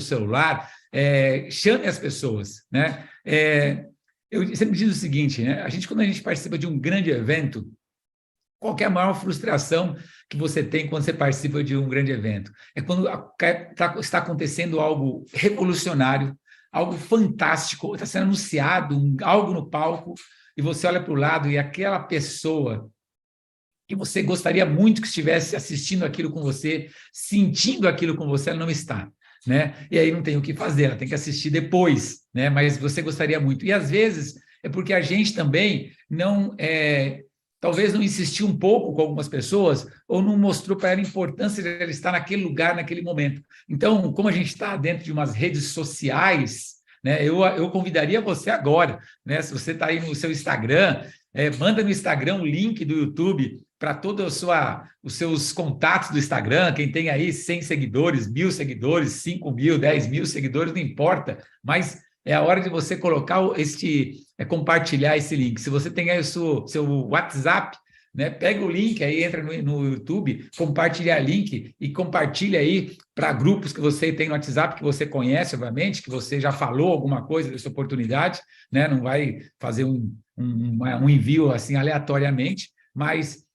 celular, chame as pessoas, né? Eu sempre digo o seguinte, né? Quando a gente participa de um grande evento, qual que é a maior frustração que você tem quando você participa de um grande evento? É quando está acontecendo algo revolucionário, algo fantástico, está sendo anunciado algo no palco, e você olha para o lado e aquela pessoa que você gostaria muito que estivesse assistindo aquilo com você, sentindo aquilo com você, ela não está, né? E aí não tem o que fazer, ela tem que assistir depois, né? Mas você gostaria muito. E às vezes é porque a gente também talvez não insistiu um pouco com algumas pessoas ou não mostrou para ela a importância de ela estar naquele lugar, naquele momento. Então, como a gente está dentro de umas redes sociais, né, eu convidaria você agora, né, se você está aí no seu Instagram, manda no Instagram o link do YouTube para todos os seus contatos do Instagram, quem tem aí 100 seguidores, 1.000 seguidores, 5.000, 10.000 seguidores, não importa, mas é a hora de você colocar compartilhar esse link. Se você tem aí o seu WhatsApp, né, pega o link aí, entra no YouTube, compartilhar link e compartilha aí para grupos que você tem no WhatsApp, que você conhece, obviamente, que você já falou alguma coisa dessa oportunidade, né, não vai fazer um envio assim aleatoriamente, mas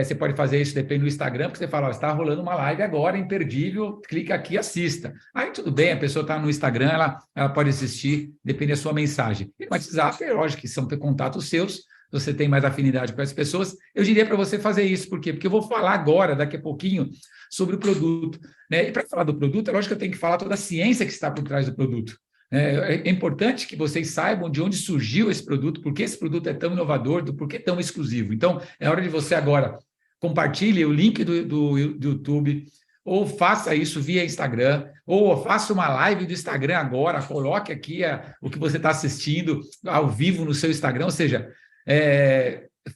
você pode fazer isso, depende do Instagram, porque você fala, está rolando uma live agora, imperdível, clica aqui e assista. Aí tudo bem, a pessoa está no Instagram, ela pode assistir, depende da sua mensagem. E no WhatsApp, é lógico que são contatos seus, você tem mais afinidade com as pessoas, eu diria para você fazer isso. Por quê? Porque eu vou falar agora, daqui a pouquinho, sobre o produto, né? E para falar do produto, é lógico que eu tenho que falar toda a ciência que está por trás do produto. É importante que vocês saibam de onde surgiu esse produto, por que esse produto é tão inovador, do porquê tão exclusivo. Então, é hora de você agora compartilhe o link do YouTube, ou faça isso via Instagram, ou faça uma live do Instagram agora, coloque aqui o que você está assistindo ao vivo no seu Instagram, ou seja,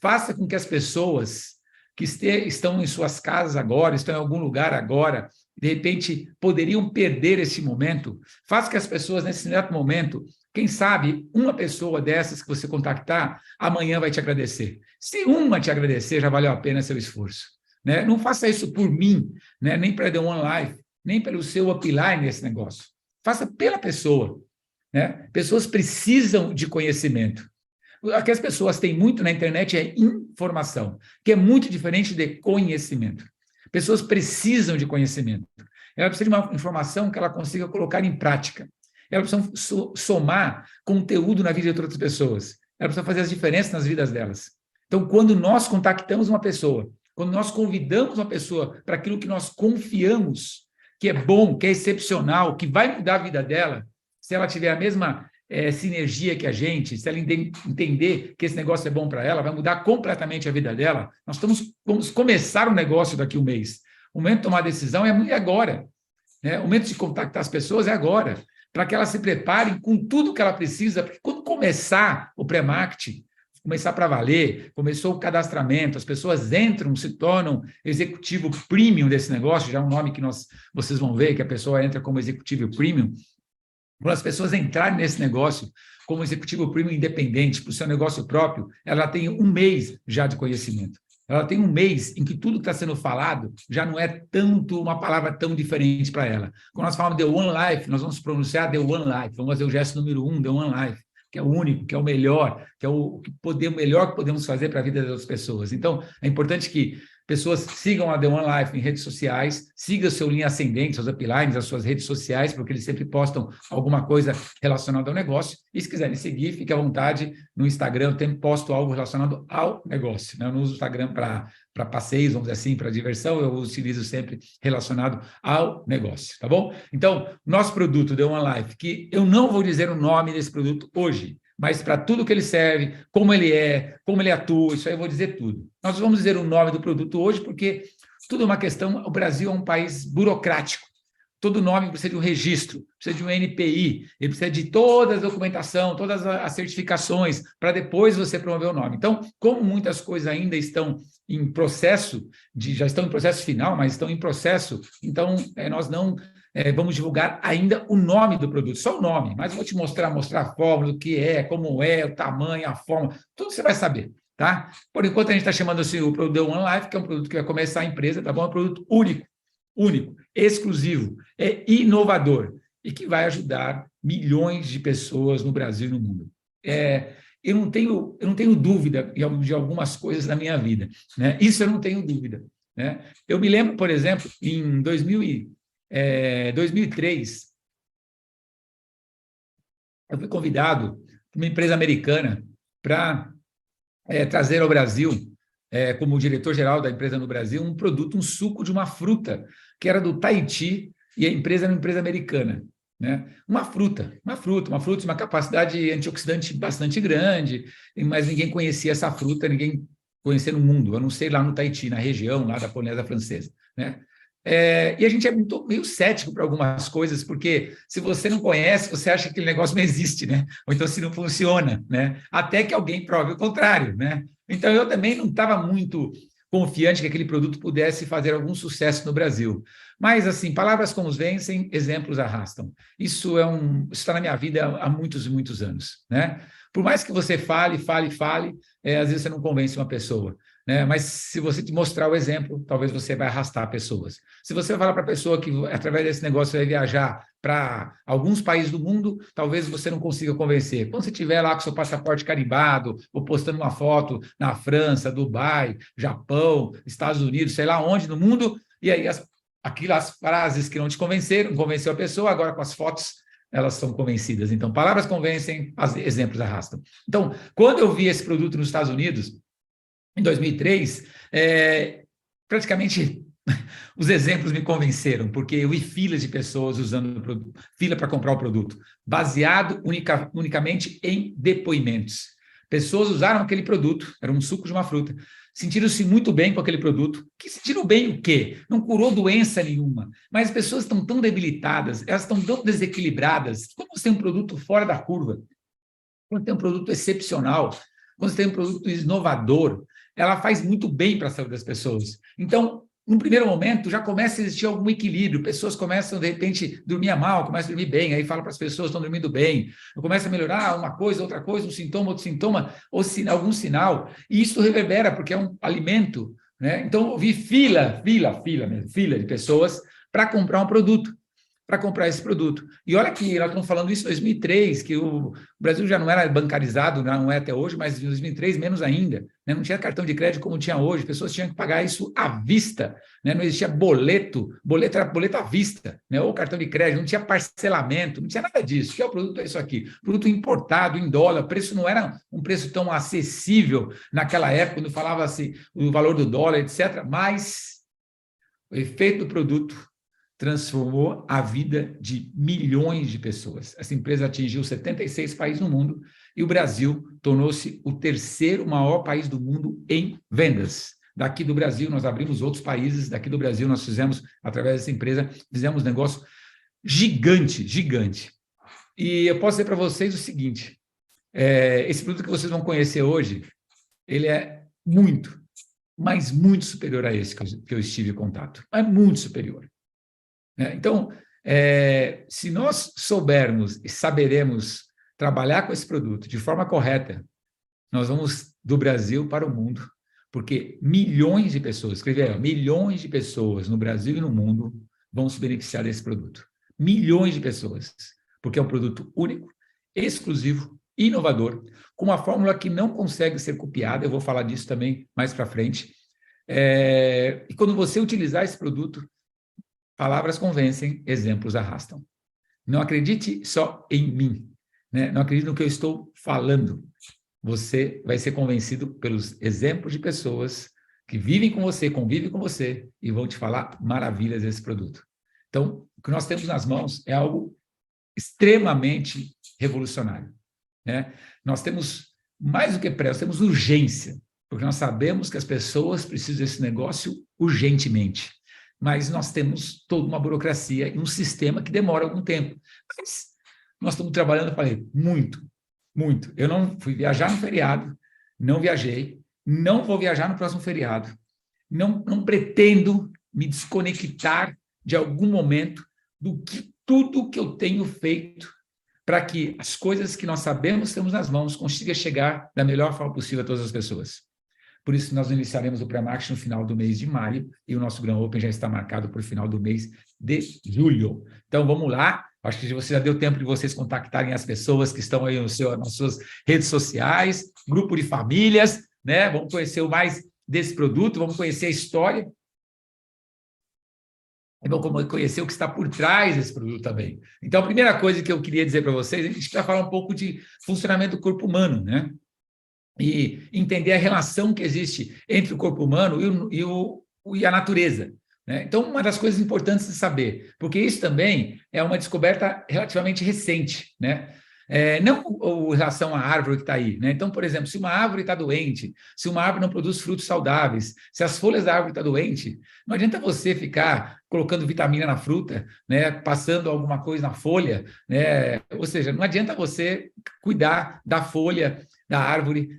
faça com que as pessoas que estão em suas casas agora, estão em algum lugar agora, de repente poderiam perder esse momento, faça que as pessoas, nesse exato momento, quem sabe uma pessoa dessas que você contactar, amanhã vai te agradecer. Se uma te agradecer, já valeu a pena seu esforço, né? Não faça isso por mim, né? Nem para The One Life, nem pelo seu upline nesse negócio. Faça pela pessoa, né? Pessoas precisam de conhecimento. O que as pessoas têm muito na internet é informação, que é muito diferente de conhecimento. Pessoas precisam de conhecimento. Ela precisa de uma informação que ela consiga colocar em prática. Ela precisa somar conteúdo na vida de outras pessoas. Ela precisa fazer as diferenças nas vidas delas. Então, quando nós contactamos uma pessoa, quando nós convidamos uma pessoa para aquilo que nós confiamos, que é bom, que é excepcional, que vai mudar a vida dela, se ela tiver a mesma sinergia que a gente, se ela entender que esse negócio é bom para ela, vai mudar completamente a vida dela. Nós vamos começar um negócio daqui a um mês. O momento de tomar a decisão é agora, né? O momento de contactar as pessoas é agora, para que elas se preparem com tudo que ela precisa, porque quando começar o pré-marketing, começar para valer, começou o cadastramento, as pessoas entram, se tornam executivo premium desse negócio, já é um nome que vocês vão ver, que a pessoa entra como executivo premium. Quando as pessoas entrarem nesse negócio como executivo premium independente, para o seu negócio próprio, ela tem um mês já de conhecimento. Ela tem um mês em que tudo que está sendo falado já não é tanto uma palavra tão diferente para ela. Quando nós falamos The One Life, nós vamos pronunciar The One Life, vamos fazer o gesto número 1, The One Life, que é o único, que é o melhor, que é o melhor que podemos fazer para a vida das pessoas. Então, é importante que pessoas sigam a The One Life em redes sociais, siga o seu linha ascendente, seus uplines, as suas redes sociais, porque eles sempre postam alguma coisa relacionada ao negócio. E se quiserem seguir, fique à vontade. No Instagram eu sempre posto algo relacionado ao negócio, né? Eu não uso o Instagram para passeios, vamos dizer assim, para diversão, eu utilizo sempre relacionado ao negócio, tá bom? Então, nosso produto The One Life, que eu não vou dizer o nome desse produto hoje, mas para tudo que ele serve, como ele atua, isso aí eu vou dizer tudo. Nós vamos dizer o nome do produto hoje porque tudo é uma questão, o Brasil é um país burocrático, todo nome precisa de um registro, precisa de um NPI, ele precisa de toda a documentação, todas as certificações, para depois você promover o nome. Então, como muitas coisas ainda estão em processo, já estão em processo final, mas estão em processo, então nós não vamos divulgar ainda o nome do produto, só o nome, mas eu vou te mostrar a fórmula, o que é, como é, o tamanho, a forma, tudo você vai saber, tá? Por enquanto, a gente está chamando assim o produto The One Life, que é um produto que vai começar a empresa, tá bom? É um produto único, exclusivo, é inovador. e que vai ajudar milhões de pessoas no Brasil e no mundo. Eu não tenho dúvida de algumas coisas na minha vida, né? Isso eu não tenho dúvida, né? Eu me lembro, por exemplo, em 2003, eu fui convidado por uma empresa americana para trazer ao Brasil, como diretor-geral da empresa no Brasil, um produto, um suco de uma fruta, que era do Tahiti, e a empresa era uma empresa americana. Né? Uma fruta de uma capacidade antioxidante bastante grande, mas ninguém conhecia essa fruta, ninguém conhecia no mundo, a não ser lá no Tahiti, na região lá da Polinésia Francesa. Né? E a gente é meio cético para algumas coisas, porque se você não conhece, você acha que aquele negócio não existe, né? Ou então se não funciona, né? Até que alguém prove o contrário, né? Então eu também não estava muito confiante que aquele produto pudesse fazer algum sucesso no Brasil. Mas, assim, palavras como vencem, exemplos arrastam. Isso está na minha vida há muitos e muitos anos, né? Por mais que você fale, às vezes você não convence uma pessoa. Né? Mas se você te mostrar o exemplo, talvez você vai arrastar pessoas. Se você falar para a pessoa que através desse negócio você vai viajar para alguns países do mundo, talvez você não consiga convencer. Quando você estiver lá com seu passaporte carimbado, ou postando uma foto na França, Dubai, Japão, Estados Unidos, sei lá onde no mundo, e aí as frases que não te convenceram, não convenceu a pessoa, agora com as fotos elas são convencidas. Então, palavras convencem, exemplos arrastam. Então, quando eu vi esse produto nos Estados Unidos, em 2003, praticamente os exemplos me convenceram, porque eu vi filas de pessoas usando o produto, fila para comprar o produto, baseado unicamente em depoimentos. Pessoas usaram aquele produto, era um suco de uma fruta, sentiram-se muito bem com aquele produto. Que sentiram bem o quê? Não curou doença nenhuma, mas as pessoas estão tão debilitadas, elas estão tão desequilibradas. Quando você tem um produto fora da curva, quando tem um produto excepcional, quando você tem um produto inovador, ela faz muito bem para a saúde das pessoas. Então, num primeiro momento, já começa a existir algum equilíbrio, pessoas começam, de repente, a dormir mal, começam a dormir bem, aí fala para as pessoas que estão dormindo bem, começa a melhorar uma coisa, outra coisa, um sintoma, outro sintoma, ou algum sinal, e isso reverbera, porque é um alimento, né? Então, eu vi fila de pessoas para comprar um produto, para comprar esse produto. E olha que nós estamos falando isso em 2003, que o Brasil já não era bancarizado, não é até hoje, mas em 2003 menos ainda. Né? Não tinha cartão de crédito como tinha hoje, pessoas tinham que pagar isso à vista. Né? Não existia boleto era boleto à vista, né? Ou cartão de crédito, não tinha parcelamento, não tinha nada disso. Que é o produto? É isso aqui. Produto importado em dólar, o preço não era um preço tão acessível naquela época, quando falava-se o valor do dólar, etc. Mas o efeito do produto transformou a vida de milhões de pessoas. Essa empresa atingiu 76 países no mundo e o Brasil tornou-se o terceiro maior país do mundo em vendas. Daqui do Brasil, nós abrimos outros países, daqui do Brasil nós fizemos, através dessa empresa, fizemos um negócio gigante. E eu posso dizer para vocês o seguinte, esse produto que vocês vão conhecer hoje, ele é muito, mas muito superior a esse que eu estive em contato. É muito superior. Então, se nós soubermos e saberemos trabalhar com esse produto de forma correta, nós vamos do Brasil para o mundo, porque milhões de pessoas, escreveram, milhões de pessoas no Brasil e no mundo vão se beneficiar desse produto. Milhões de pessoas, porque é um produto único, exclusivo, inovador, com uma fórmula que não consegue ser copiada, eu vou falar disso também mais para frente. E quando você utilizar esse produto, palavras convencem, exemplos arrastam. Não acredite só em mim, né? Não acredite no que eu estou falando. Você vai ser convencido pelos exemplos de pessoas que vivem com você, convivem com você e vão te falar maravilhas desse produto. Então, o que nós temos nas mãos é algo extremamente revolucionário, né? Nós temos, mais do que pressa, temos urgência, porque nós sabemos que as pessoas precisam desse negócio urgentemente. Mas nós temos toda uma burocracia e um sistema que demora algum tempo. Mas nós estamos trabalhando, falei, muito. Eu não fui viajar no feriado, não viajei, não vou viajar no próximo feriado, não pretendo me desconectar de algum momento tudo que eu tenho feito para que as coisas que nós sabemos temos nas mãos consiga chegar da melhor forma possível a todas as pessoas. Por isso, nós iniciaremos o pré-marketing no final do mês de maio e o nosso Grand Open já está marcado para o final do mês de julho. Então, vamos lá, Acho que você já deu tempo de vocês contactarem as pessoas que estão aí nas suas redes sociais, grupo de famílias, né? Vamos conhecer o mais desse produto, vamos conhecer a história. É bom conhecer o que está por trás desse produto também. Então, a primeira coisa que eu queria dizer para vocês, a gente vai falar um pouco de funcionamento do corpo humano, né? E entender a relação que existe entre o corpo humano e a natureza. Né? Então, uma das coisas importantes de saber, porque isso também é uma descoberta relativamente recente, né? Não em relação à árvore que está aí. Né? Então, por exemplo, se uma árvore está doente, se uma árvore não produz frutos saudáveis, se as folhas da árvore estão doentes, não adianta você ficar colocando vitamina na fruta, né? Passando alguma coisa na folha, né? Ou seja, não adianta você cuidar da folha da árvore,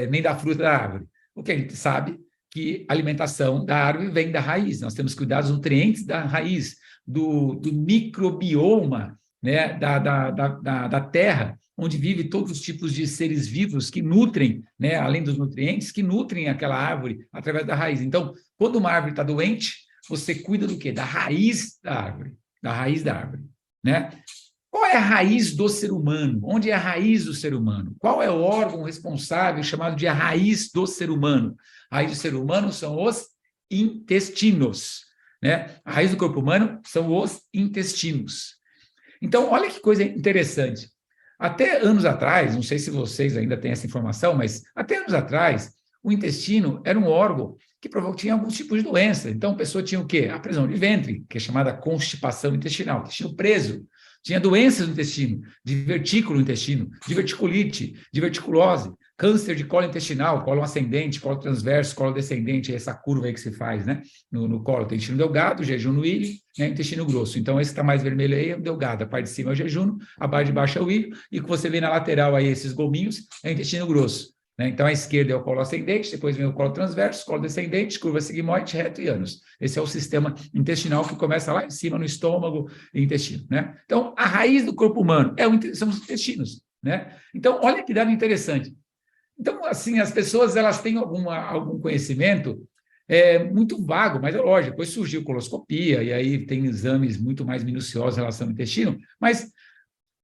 nem da fruta da árvore. O que a gente sabe que a alimentação da árvore vem da raiz, nós temos que cuidar dos nutrientes da raiz, do microbioma, né, da terra, onde vive todos os tipos de seres vivos que nutrem, né, além dos nutrientes, que nutrem aquela árvore através da raiz. Então, quando uma árvore está doente, você cuida do quê? Da raiz da árvore, né? Qual é a raiz do ser humano? Onde é a raiz do ser humano? Qual é o órgão responsável chamado de a raiz do ser humano? A raiz do ser humano são os intestinos, né? A raiz do corpo humano são os intestinos. Então, olha que coisa interessante. Até anos atrás, não sei se vocês ainda têm essa informação, mas até anos atrás, o intestino era um órgão que tinha alguns tipos de doença. Então, a pessoa tinha o quê? A prisão de ventre, que é chamada constipação intestinal, intestino preso. Tinha doenças no intestino, divertículo no intestino, diverticulite, diverticulose, câncer de colo intestinal, colo ascendente, colo transverso, colo descendente, essa curva aí que se faz, né? No colo tem intestino delgado, jejum no ilho, né? Intestino grosso. Então, esse que está mais vermelho aí é o delgado, a parte de cima é o jejum, a parte de baixo é o ilho, e o que você vê na lateral aí, esses gominhos, é o intestino grosso. Né? Então, a esquerda é o colo ascendente, depois vem o colo transverso, colo descendente, curva sigmoide, reto e ânus. Esse é o sistema intestinal que começa lá em cima, no estômago e intestino. Né? Então, a raiz do corpo humano são os intestinos. Né? Então, olha que dado interessante. Então, assim, as pessoas elas têm algum conhecimento muito vago, mas é lógico, depois surgiu coloscopia, e aí tem exames muito mais minuciosos em relação ao intestino, mas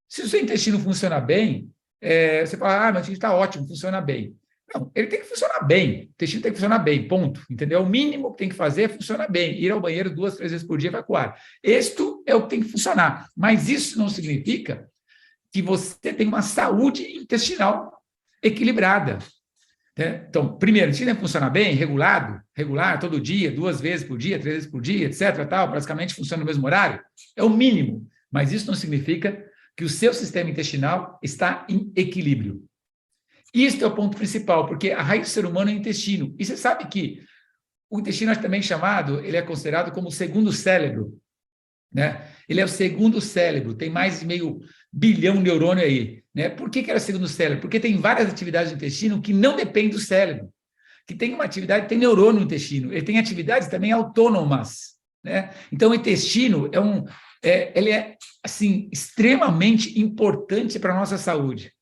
se o seu intestino funciona bem, você fala, mas o intestino está ótimo, funciona bem. Não, ele tem que funcionar bem, o intestino tem que funcionar bem, ponto, entendeu? O mínimo que tem que fazer é funcionar bem, ir ao banheiro 2, 3 vezes por dia e evacuar. Isto é o que tem que funcionar, mas isso não significa que você tem uma saúde intestinal equilibrada. Né? Então, primeiro, o intestino tem que funcionar bem, regular, todo dia, 2 vezes por dia, 3 vezes por dia, etc. Tal, basicamente funciona no mesmo horário. É o mínimo, mas isso não significa que o seu sistema intestinal está em equilíbrio. Isso é o ponto principal, porque a raiz do ser humano é o intestino. E você sabe que o intestino é também chamado, ele é considerado como o segundo cérebro. Né? Ele é o segundo cérebro, tem mais de 500 bilhão de neurônio aí. Né? Por que era o segundo cérebro? Porque tem várias atividades do intestino que não dependem do cérebro, que tem uma atividade, tem neurônio no intestino, ele tem atividades também autônomas. Né? Então, o intestino ele é assim, extremamente importante para a nossa saúde.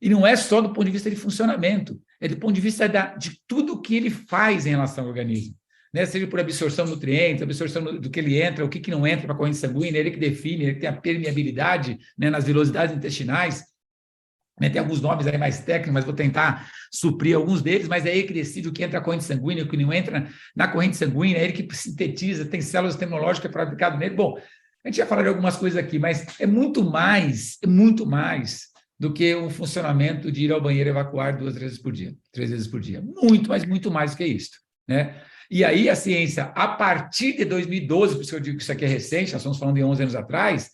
E não é só do ponto de vista de funcionamento, é do ponto de vista de tudo que ele faz em relação ao organismo. Né? Seja por absorção de nutrientes, absorção do que ele entra, o que não entra para a corrente sanguínea, ele que define, ele que tem a permeabilidade, né, nas velocidades intestinais. Né? Tem alguns nomes aí mais técnicos, mas vou tentar suprir alguns deles, mas é ele que decide o que entra na corrente sanguínea, o que não entra na corrente sanguínea, é ele que sintetiza, tem células tecnológicas fabricadas nele. Bom, a gente já falou de algumas coisas aqui, mas é muito mais do que o funcionamento de ir ao banheiro e evacuar 2 vezes por dia, 3 vezes por dia. Muito, mas muito mais do que isso. Né? E aí a ciência, a partir de 2012, por isso que eu digo que isso aqui é recente, nós estamos falando de 11 anos atrás,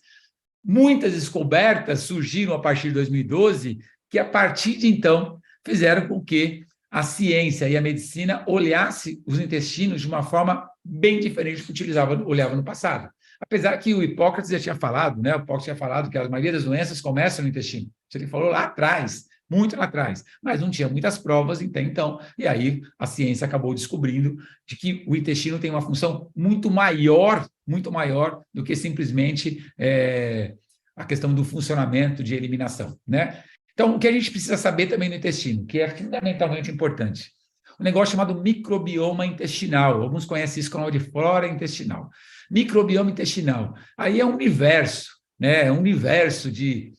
muitas descobertas surgiram a partir de 2012, que a partir de então fizeram com que a ciência e a medicina olhassem os intestinos de uma forma bem diferente do que olhava no passado. Apesar que o Hipócrates já tinha falado, né? O Hipócrates tinha falado que a maioria das doenças começam no intestino. Isso ele falou lá atrás, muito lá atrás, mas não tinha muitas provas até então, e aí a ciência acabou descobrindo de que o intestino tem uma função muito maior do que simplesmente a questão do funcionamento de eliminação, né? Então, o que a gente precisa saber também no intestino, que é fundamentalmente importante, um negócio chamado microbioma intestinal, alguns conhecem isso como de flora intestinal. Microbioma intestinal, aí é um universo, né, um universo de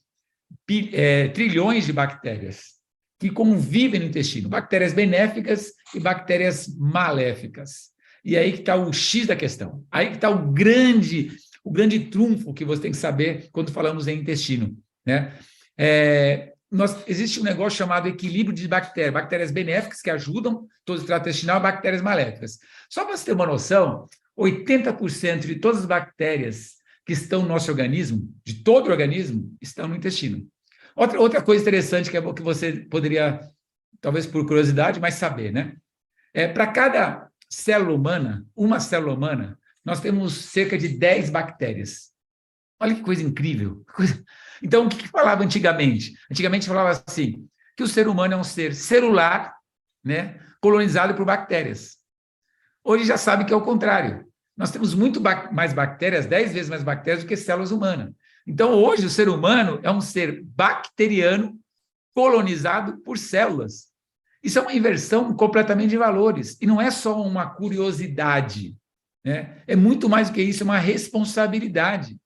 trilhões de bactérias que convivem no intestino, bactérias benéficas e bactérias maléficas. E aí que está o X da questão, aí que está o grande trunfo que você tem que saber quando falamos em intestino, né? Existe um negócio chamado equilíbrio de bactérias benéficas que ajudam todo o trato intestinal e bactérias maléficas. Só para você ter uma noção, 80% de todas as bactérias que estão no nosso organismo, de todo o organismo, estão no intestino. Outra coisa interessante que você poderia, talvez por curiosidade, mas saber, né? Para cada célula humana, uma célula humana, nós temos cerca de 10 bactérias. Olha que coisa incrível. Então, o que falava antigamente? Antigamente falava assim, que o ser humano é um ser celular, né, colonizado por bactérias. Hoje já sabe que é o contrário. Nós temos muito mais bactérias, 10 vezes mais bactérias do que células humanas. Então, hoje, o ser humano é um ser bacteriano colonizado por células. Isso é uma inversão completamente de valores. E não é só uma curiosidade, né? É muito mais do que isso, é uma responsabilidade,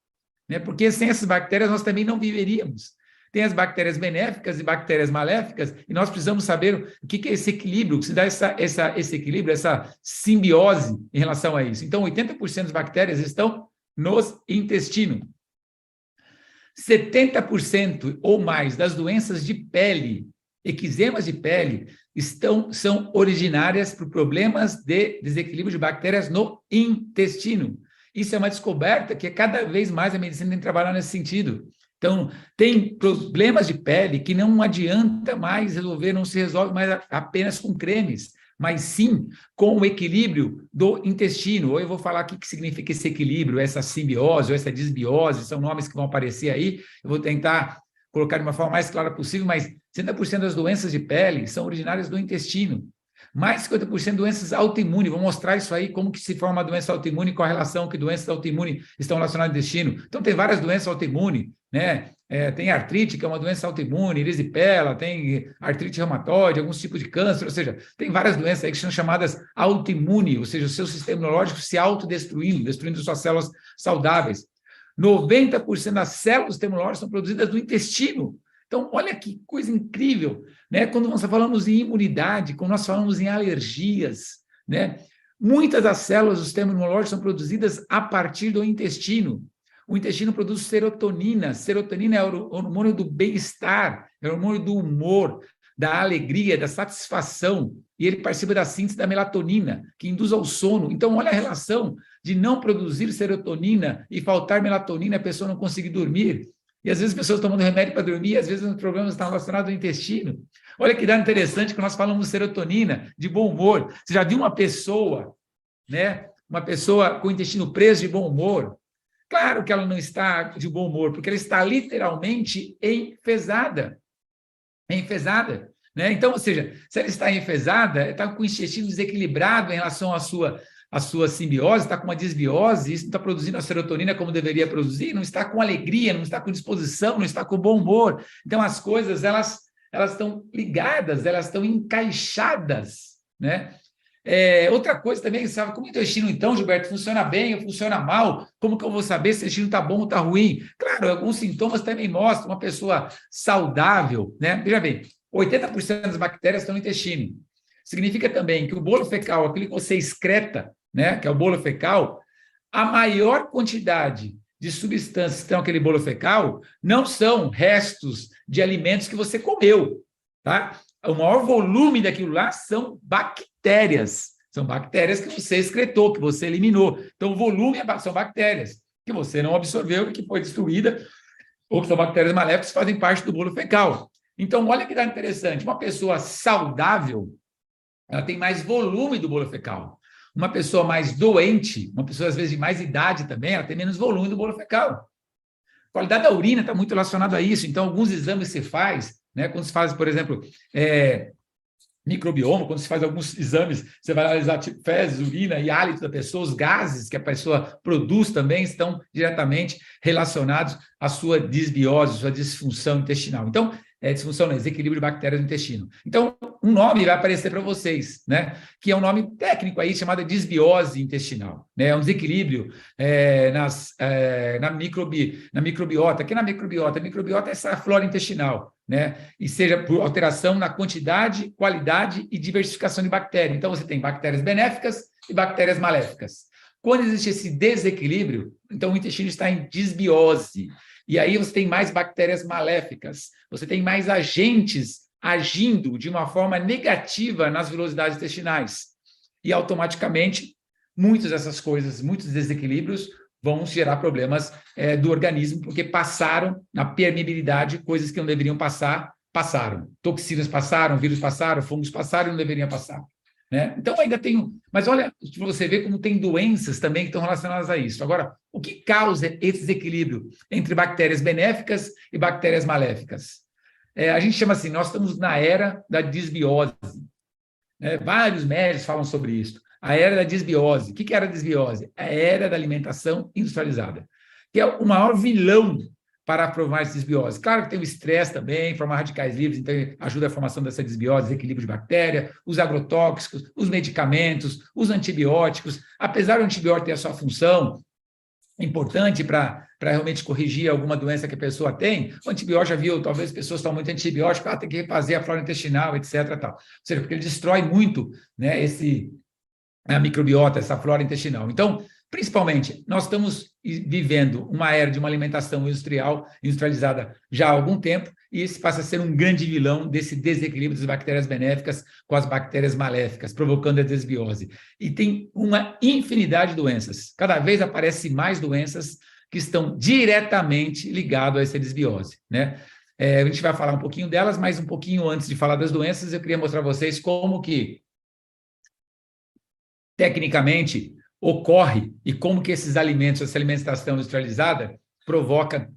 né? Porque sem essas bactérias nós também não viveríamos. Tem as bactérias benéficas e bactérias maléficas, e nós precisamos saber o que é esse equilíbrio, que se dá esse equilíbrio, essa simbiose em relação a isso. Então, 80% das bactérias estão nos intestinos. 70% ou mais das doenças de pele, eczemas de pele, são originárias por problemas de desequilíbrio de bactérias no intestino. Isso é uma descoberta que cada vez mais a medicina tem que trabalhar nesse sentido. Então, tem problemas de pele que não adianta mais resolver, não se resolve mais apenas com cremes, mas sim com o equilíbrio do intestino. Ou eu vou falar o que significa esse equilíbrio, essa simbiose ou essa disbiose, são nomes que vão aparecer aí. Eu vou tentar colocar de uma forma mais clara possível, mas 70% das doenças de pele são originárias do intestino. Mais de 50% de doenças autoimunes, vou mostrar isso aí, como que se forma a doença autoimune, qual a relação que doenças autoimunes estão relacionadas ao intestino. Então, tem várias doenças autoimunes, né? Tem artrite, que é uma doença autoimune, erisipela, tem artrite reumatoide, alguns tipos de câncer, ou seja, tem várias doenças aí que são chamadas autoimunes, ou seja, o seu sistema imunológico se autodestruindo, destruindo suas células saudáveis. 90% das células do sistema imunológico são produzidas no intestino. Então, olha que coisa incrível, né? Quando nós falamos em imunidade, quando nós falamos em alergias, né? Muitas das células do sistema imunológico são produzidas a partir do intestino. O intestino produz serotonina. Serotonina é o hormônio do bem-estar, é o hormônio do humor, da alegria, da satisfação. E ele participa da síntese da melatonina, que induz ao sono. Então, olha a relação de não produzir serotonina e faltar melatonina, a pessoa não conseguir dormir. E às vezes as pessoas tomando remédio para dormir, e às vezes os problemas estão relacionados ao intestino. Olha que dado interessante que nós falamos de serotonina, de bom humor. Você já viu uma pessoa, né? Uma pessoa com o intestino preso de bom humor? Claro que ela não está de bom humor, porque ela está literalmente enfesada. Enfesada, né? Então, ou seja, se ela está enfesada, está com o intestino desequilibrado em relação à sua simbiose, está com uma desbiose, isso não está produzindo a serotonina como deveria produzir, não está com alegria, não está com disposição, não está com bom humor. Então, as coisas, elas estão ligadas, elas estão encaixadas, né? Outra coisa também, sabe, como o intestino, então, Gilberto, funciona bem ou funciona mal? Como que eu vou saber se o intestino está bom ou está ruim? Claro, alguns sintomas também mostram uma pessoa saudável, né? Veja bem, 80% das bactérias estão no intestino. Significa também que o bolo fecal, aquele que você excreta, né, que é o bolo fecal, a maior quantidade de substâncias que estão naquele bolo fecal não são restos de alimentos que você comeu, tá? O maior volume daquilo lá são bactérias. São bactérias que você excretou, que você eliminou. Então, o volume são bactérias que você não absorveu e que foi destruída, ou que são bactérias maléficas que fazem parte do bolo fecal. Então, olha que dá interessante. Uma pessoa saudável, ela tem mais volume do bolo fecal. Uma pessoa mais doente, uma pessoa às vezes de mais idade também, ela tem menos volume do bolo fecal. A qualidade da urina está muito relacionada a isso. Então, alguns exames se faz, né? Quando se faz, por exemplo, microbioma, quando se faz alguns exames, você vai analisar tipo, fezes, urina e hálito da pessoa, os gases que a pessoa produz também estão diretamente relacionados à sua disbiose, sua disfunção intestinal. Então, disfunção, desequilíbrio de bactérias no intestino. Então, um nome vai aparecer para vocês, né? Que é um nome técnico aí chamado disbiose intestinal, né? É um desequilíbrio na microbiota. Que na microbiota? A microbiota é essa flora intestinal, né? E seja por alteração na quantidade, qualidade e diversificação de bactérias. Então, você tem bactérias benéficas e bactérias maléficas. Quando existe esse desequilíbrio, então o intestino está em disbiose. E aí você tem mais bactérias maléficas, você tem mais agentes agindo de uma forma negativa nas velocidades intestinais. E automaticamente, muitas dessas coisas, muitos desequilíbrios vão gerar problemas do organismo, porque passaram na permeabilidade, coisas que não deveriam passar, passaram. Toxinas passaram, vírus passaram, fungos passaram e não deveriam passar. Né? Então, ainda tem. Mas olha, para você ver como tem doenças também que estão relacionadas a isso. Agora, o que causa esse desequilíbrio entre bactérias benéficas e bactérias maléficas? A gente chama assim, nós estamos na era da disbiose. Vários médicos falam sobre isso. A era da disbiose. O que era a disbiose? A era da alimentação industrializada, que é o maior vilão para formar essa disbiose. Claro que tem o estresse também, formar radicais livres, então ajuda a formação dessa disbiose, desequilíbrio de bactéria, os agrotóxicos, os medicamentos, os antibióticos. Apesar do antibiótico ter a sua função importante para realmente corrigir alguma doença que a pessoa tem, o antibiótico já viu, talvez as pessoas tomam muito antibiótico, tem que refazer a flora intestinal, etc. Tal. Ou seja, porque ele destrói muito, né, a microbiota, essa flora intestinal. Então, principalmente, nós estamos vivendo uma era de uma alimentação industrializada já há algum tempo, e esse passa a ser um grande vilão desse desequilíbrio das bactérias benéficas com as bactérias maléficas, provocando a desbiose. E tem uma infinidade de doenças. Cada vez aparecem mais doenças que estão diretamente ligadas a essa desbiose, né? A gente vai falar um pouquinho delas, mas um pouquinho antes de falar das doenças, eu queria mostrar a vocês como que tecnicamente, ocorre e como que esses alimentos, essa alimentação industrializada, provoca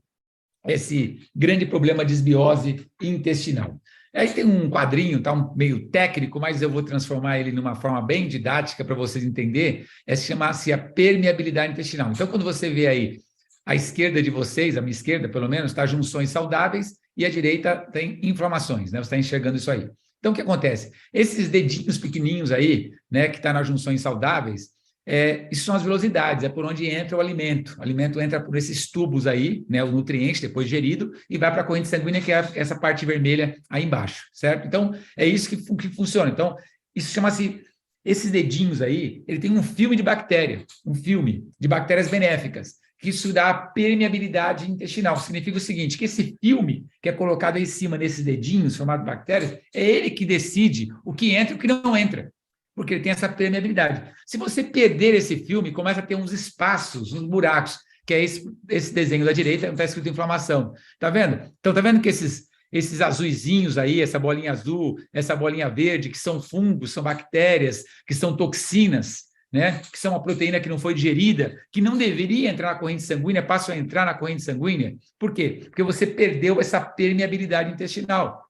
esse grande problema de desbiose intestinal. Aí tem um quadrinho, tá meio técnico, mas eu vou transformar ele numa forma bem didática para vocês entenderem, chama-se a permeabilidade intestinal. Então, quando você vê aí à esquerda de vocês, a minha esquerda pelo menos, está junções saudáveis e à direita tem inflamações, né? Você está enxergando isso aí. Então, o que acontece? Esses dedinhos pequenininhos aí, né, que está nas junções saudáveis, isso são as velocidades, é por onde entra o alimento. O alimento entra por esses tubos aí, né, o nutriente depois digerido, e vai para a corrente sanguínea, que é essa parte vermelha aí embaixo, certo? Então, é isso que funciona. Então, isso chama-se, esses dedinhos aí, ele tem um filme de bactéria, um filme de bactérias benéficas, que isso dá permeabilidade intestinal. Significa o seguinte, que esse filme que é colocado aí em cima nesses dedinhos, formado de bactérias, é ele que decide o que entra e o que não entra, porque ele tem essa permeabilidade. Se você perder esse filme, começa a ter uns espaços, uns buracos, que é esse desenho da direita, está escrito inflamação. Está vendo? Então, está vendo que esses azuizinhos aí, essa bolinha azul, essa bolinha verde, que são fungos, são bactérias, que são toxinas, né, que são uma proteína que não foi digerida, que não deveria entrar na corrente sanguínea, passam a entrar na corrente sanguínea. Por quê? Porque você perdeu essa permeabilidade intestinal.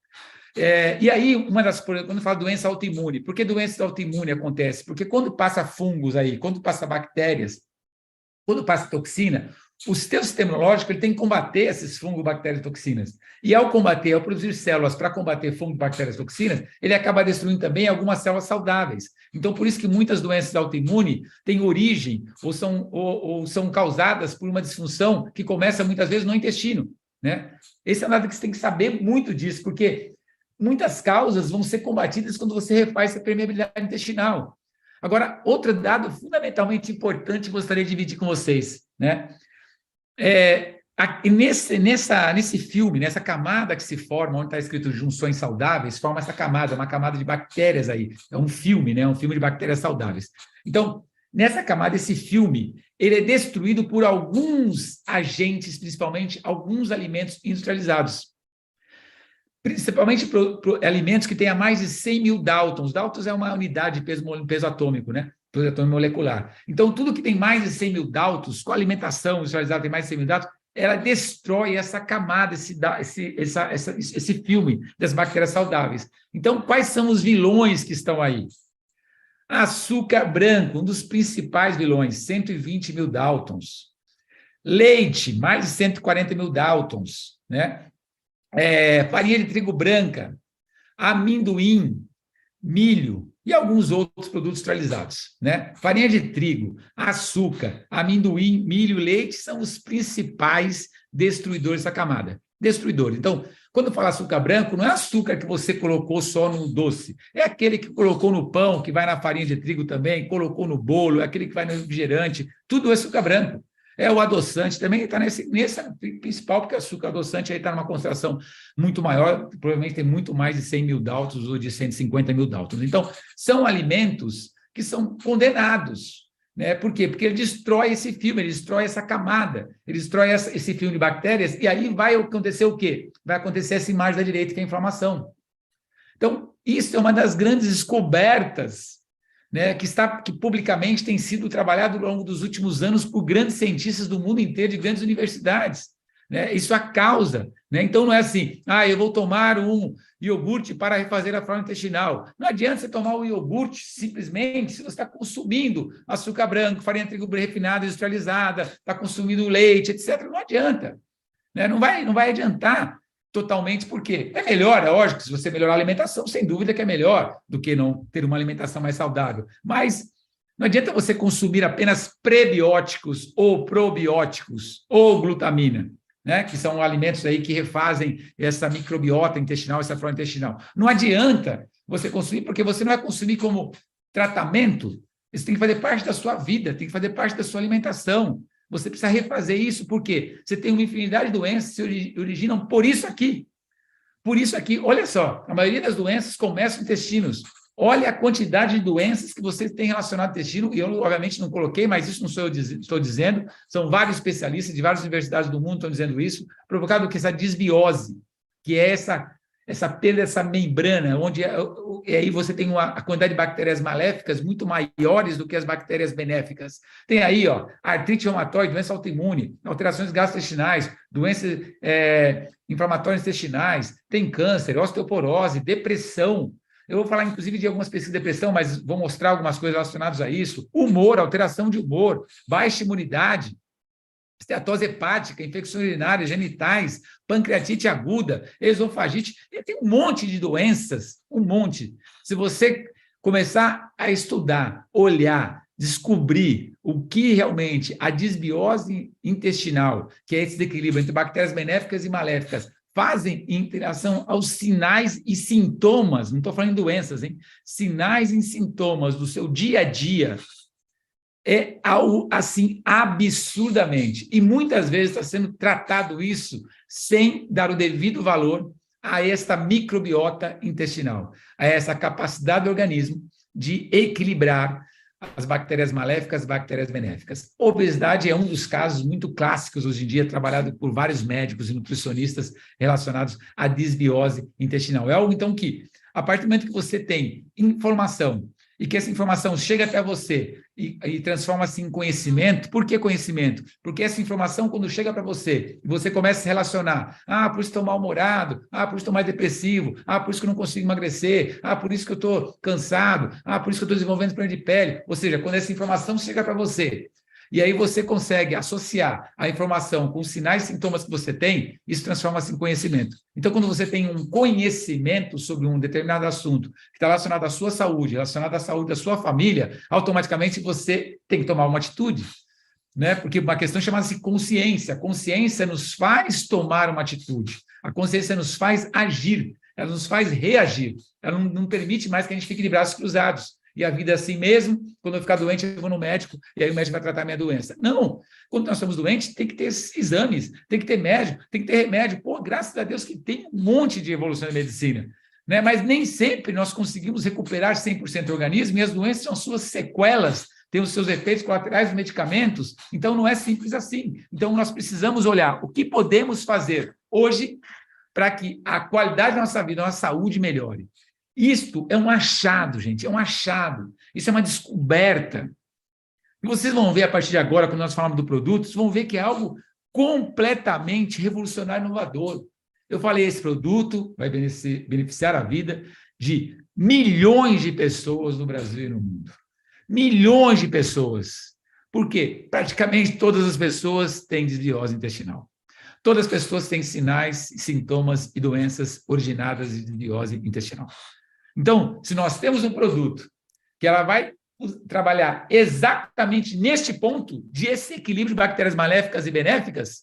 E aí, uma das coisas, quando fala doença autoimune, por que doença autoimune acontece? Porque quando passa fungos aí, quando passa bactérias, quando passa toxina, o seu sistema imunológico ele tem que combater esses fungos, bactérias e toxinas. E ao combater, ao produzir células para combater fungos, bactérias e toxinas, ele acaba destruindo também algumas células saudáveis. Então, por isso que muitas doenças autoimunes têm origem ou são causadas por uma disfunção que começa muitas vezes no intestino, né? Esse é um dado que você tem que saber muito disso, porque muitas causas vão ser combatidas quando você refaz essa permeabilidade intestinal. Agora, outro dado fundamentalmente importante que gostaria de dividir com vocês, né? Nesse filme, nessa camada que se forma, onde está escrito junções saudáveis, forma essa camada, uma camada de bactérias aí. É um filme, né? Um filme de bactérias saudáveis. Então, nessa camada, esse filme, ele é destruído por alguns agentes, principalmente alguns alimentos industrializados. Principalmente por alimentos que tenham mais de 100 mil Daltons. Daltons é uma unidade de peso atômico, né? Peso atômico molecular. Então, tudo que tem mais de 100 mil Daltons, com a alimentação industrializada tem mais de 100 mil Daltons, ela destrói essa camada, esse filme das bactérias saudáveis. Então, quais são os vilões que estão aí? Açúcar branco, um dos principais vilões, 120 mil Daltons. Leite, mais de 140 mil Daltons, né? farinha de trigo branca, amendoim, milho e alguns outros produtos industrializados, né? Farinha de trigo, açúcar, amendoim, milho, leite são os principais destruidores da camada. Destruidores. Então, quando fala açúcar branco, não é açúcar que você colocou só no doce, é aquele que colocou no pão, que vai na farinha de trigo também, colocou no bolo, é aquele que vai no refrigerante, tudo é açúcar branco. É o adoçante também está nessa principal, porque o açúcar adoçante está numa concentração muito maior, provavelmente tem muito mais de 100 mil Daltons ou de 150 mil Daltons. Então, são alimentos que são condenados. Né? Por quê? Porque ele destrói esse filme, ele destrói essa camada, ele destrói esse filme de bactérias, e aí vai acontecer o quê? Vai acontecer essa imagem da direita, que é a inflamação. Então, isso é uma das grandes descobertas, né, que publicamente tem sido trabalhado ao longo dos últimos anos por grandes cientistas do mundo inteiro, de grandes universidades. Né? Isso é a causa. Né? Então, não é assim, eu vou tomar um iogurte para refazer a flora intestinal. Não adianta você tomar um iogurte simplesmente se você está consumindo açúcar branco, farinha de trigo refinada, industrializada, está consumindo leite, etc. Não adianta. Né? Não vai adiantar totalmente, porque é melhor, é lógico, se você melhorar a alimentação, sem dúvida que é melhor do que não ter uma alimentação mais saudável. Mas não adianta você consumir apenas prebióticos ou probióticos ou glutamina, né? Que são alimentos aí que refazem essa microbiota intestinal, essa flora intestinal. Não adianta você consumir, porque você não vai consumir como tratamento, isso tem que fazer parte da sua vida, tem que fazer parte da sua alimentação. Você precisa refazer isso, porque você tem uma infinidade de doenças que se originam por isso aqui. Por isso aqui, olha só, a maioria das doenças começa no intestinos. Olha a quantidade de doenças que você tem relacionado ao intestino, e eu, obviamente, não coloquei, mas isso não sou eu estou dizendo, são vários especialistas de várias universidades do mundo que estão dizendo isso, provocado por essa desbiose, que é essa perda dessa membrana, onde aí você tem a quantidade de bactérias maléficas muito maiores do que as bactérias benéficas. Tem aí, artrite reumatoide, doença autoimune, alterações gastrointestinais, doenças inflamatórias intestinais, tem câncer, osteoporose, depressão. Eu vou falar, inclusive, de algumas pesquisas de depressão, mas vou mostrar algumas coisas relacionadas a isso. Humor, alteração de humor, baixa imunidade, esteatose hepática, infecções urinárias, genitais, pancreatite aguda, esofagite, e tem um monte de doenças, um monte. Se você começar a estudar, olhar, descobrir o que realmente a desbiose intestinal, que é esse desequilíbrio entre bactérias benéficas e maléficas, fazem em relação aos sinais e sintomas, não estou falando em doenças, hein? Sinais e sintomas do seu dia a dia, é algo assim absurdamente. E muitas vezes está sendo tratado isso sem dar o devido valor a esta microbiota intestinal, a essa capacidade do organismo de equilibrar as bactérias maléficas, as bactérias benéficas. Obesidade é um dos casos muito clássicos hoje em dia, trabalhado por vários médicos e nutricionistas relacionados à desbiose intestinal. É algo, então, que, a partir do momento que você tem informação e que essa informação chega até você e transforma-se em conhecimento. Por que conhecimento? Porque essa informação, quando chega para você, e você começa a se relacionar, por isso estou mal-humorado, por isso estou mais depressivo, por isso que eu não consigo emagrecer, por isso que eu estou cansado, por isso que eu estou desenvolvendo problema de pele. Ou seja, quando essa informação chega para você, e aí você consegue associar a informação com os sinais e sintomas que você tem, isso transforma-se em conhecimento. Então, quando você tem um conhecimento sobre um determinado assunto que está relacionado à sua saúde, relacionado à saúde da sua família, automaticamente você tem que tomar uma atitude. Né? Porque uma questão chama-se consciência. A consciência nos faz tomar uma atitude. A consciência nos faz agir. Ela nos faz reagir. Ela não permite mais que a gente fique de braços cruzados. E a vida é assim mesmo, quando eu ficar doente, eu vou no médico, e aí o médico vai tratar a minha doença. Não, quando nós estamos doentes, tem que ter exames, tem que ter médico, tem que ter remédio. Pô, graças a Deus que tem um monte de evolução da medicina. Né? Mas nem sempre nós conseguimos recuperar 100% do organismo, e as doenças são suas sequelas, têm os seus efeitos colaterais dos medicamentos, então não é simples assim. Então nós precisamos olhar o que podemos fazer hoje para que a qualidade da nossa vida, a nossa saúde melhore. Isto é um achado, gente, é um achado. Isso é uma descoberta. E vocês vão ver a partir de agora, quando nós falamos do produto, vocês vão ver que é algo completamente revolucionário e inovador. Eu falei, esse produto vai beneficiar a vida de milhões de pessoas no Brasil e no mundo. Milhões de pessoas. Por quê? Praticamente todas as pessoas têm desbiose intestinal. Todas as pessoas têm sinais, sintomas e doenças originadas de desbiose intestinal. Então, se nós temos um produto que ela vai trabalhar exatamente neste ponto de esse equilíbrio de bactérias maléficas e benéficas,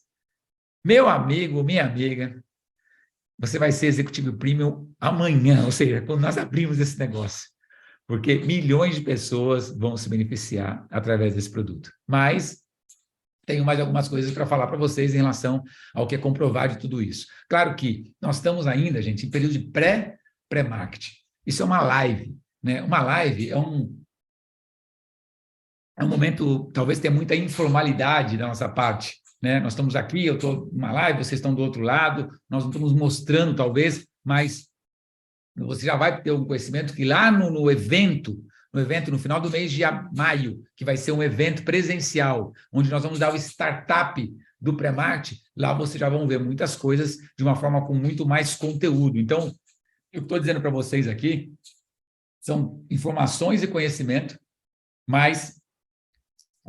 meu amigo, minha amiga, você vai ser executivo premium amanhã, ou seja, quando nós abrimos esse negócio, porque milhões de pessoas vão se beneficiar através desse produto. Mas tenho mais algumas coisas para falar para vocês em relação ao que é comprovar de tudo isso. Claro que nós estamos ainda, gente, em período de pré-marketing. Isso é uma live, né? Uma live é um momento, talvez tenha muita informalidade da nossa parte, né? Nós estamos aqui, eu estou numa live, vocês estão do outro lado, nós não estamos mostrando, talvez, mas você já vai ter um conhecimento que lá no evento, no final do mês de maio, que vai ser um evento presencial, onde nós vamos dar o startup do pré-marketing, lá vocês já vão ver muitas coisas de uma forma com muito mais conteúdo. Então, eu estou dizendo para vocês aqui, são informações e conhecimento, mas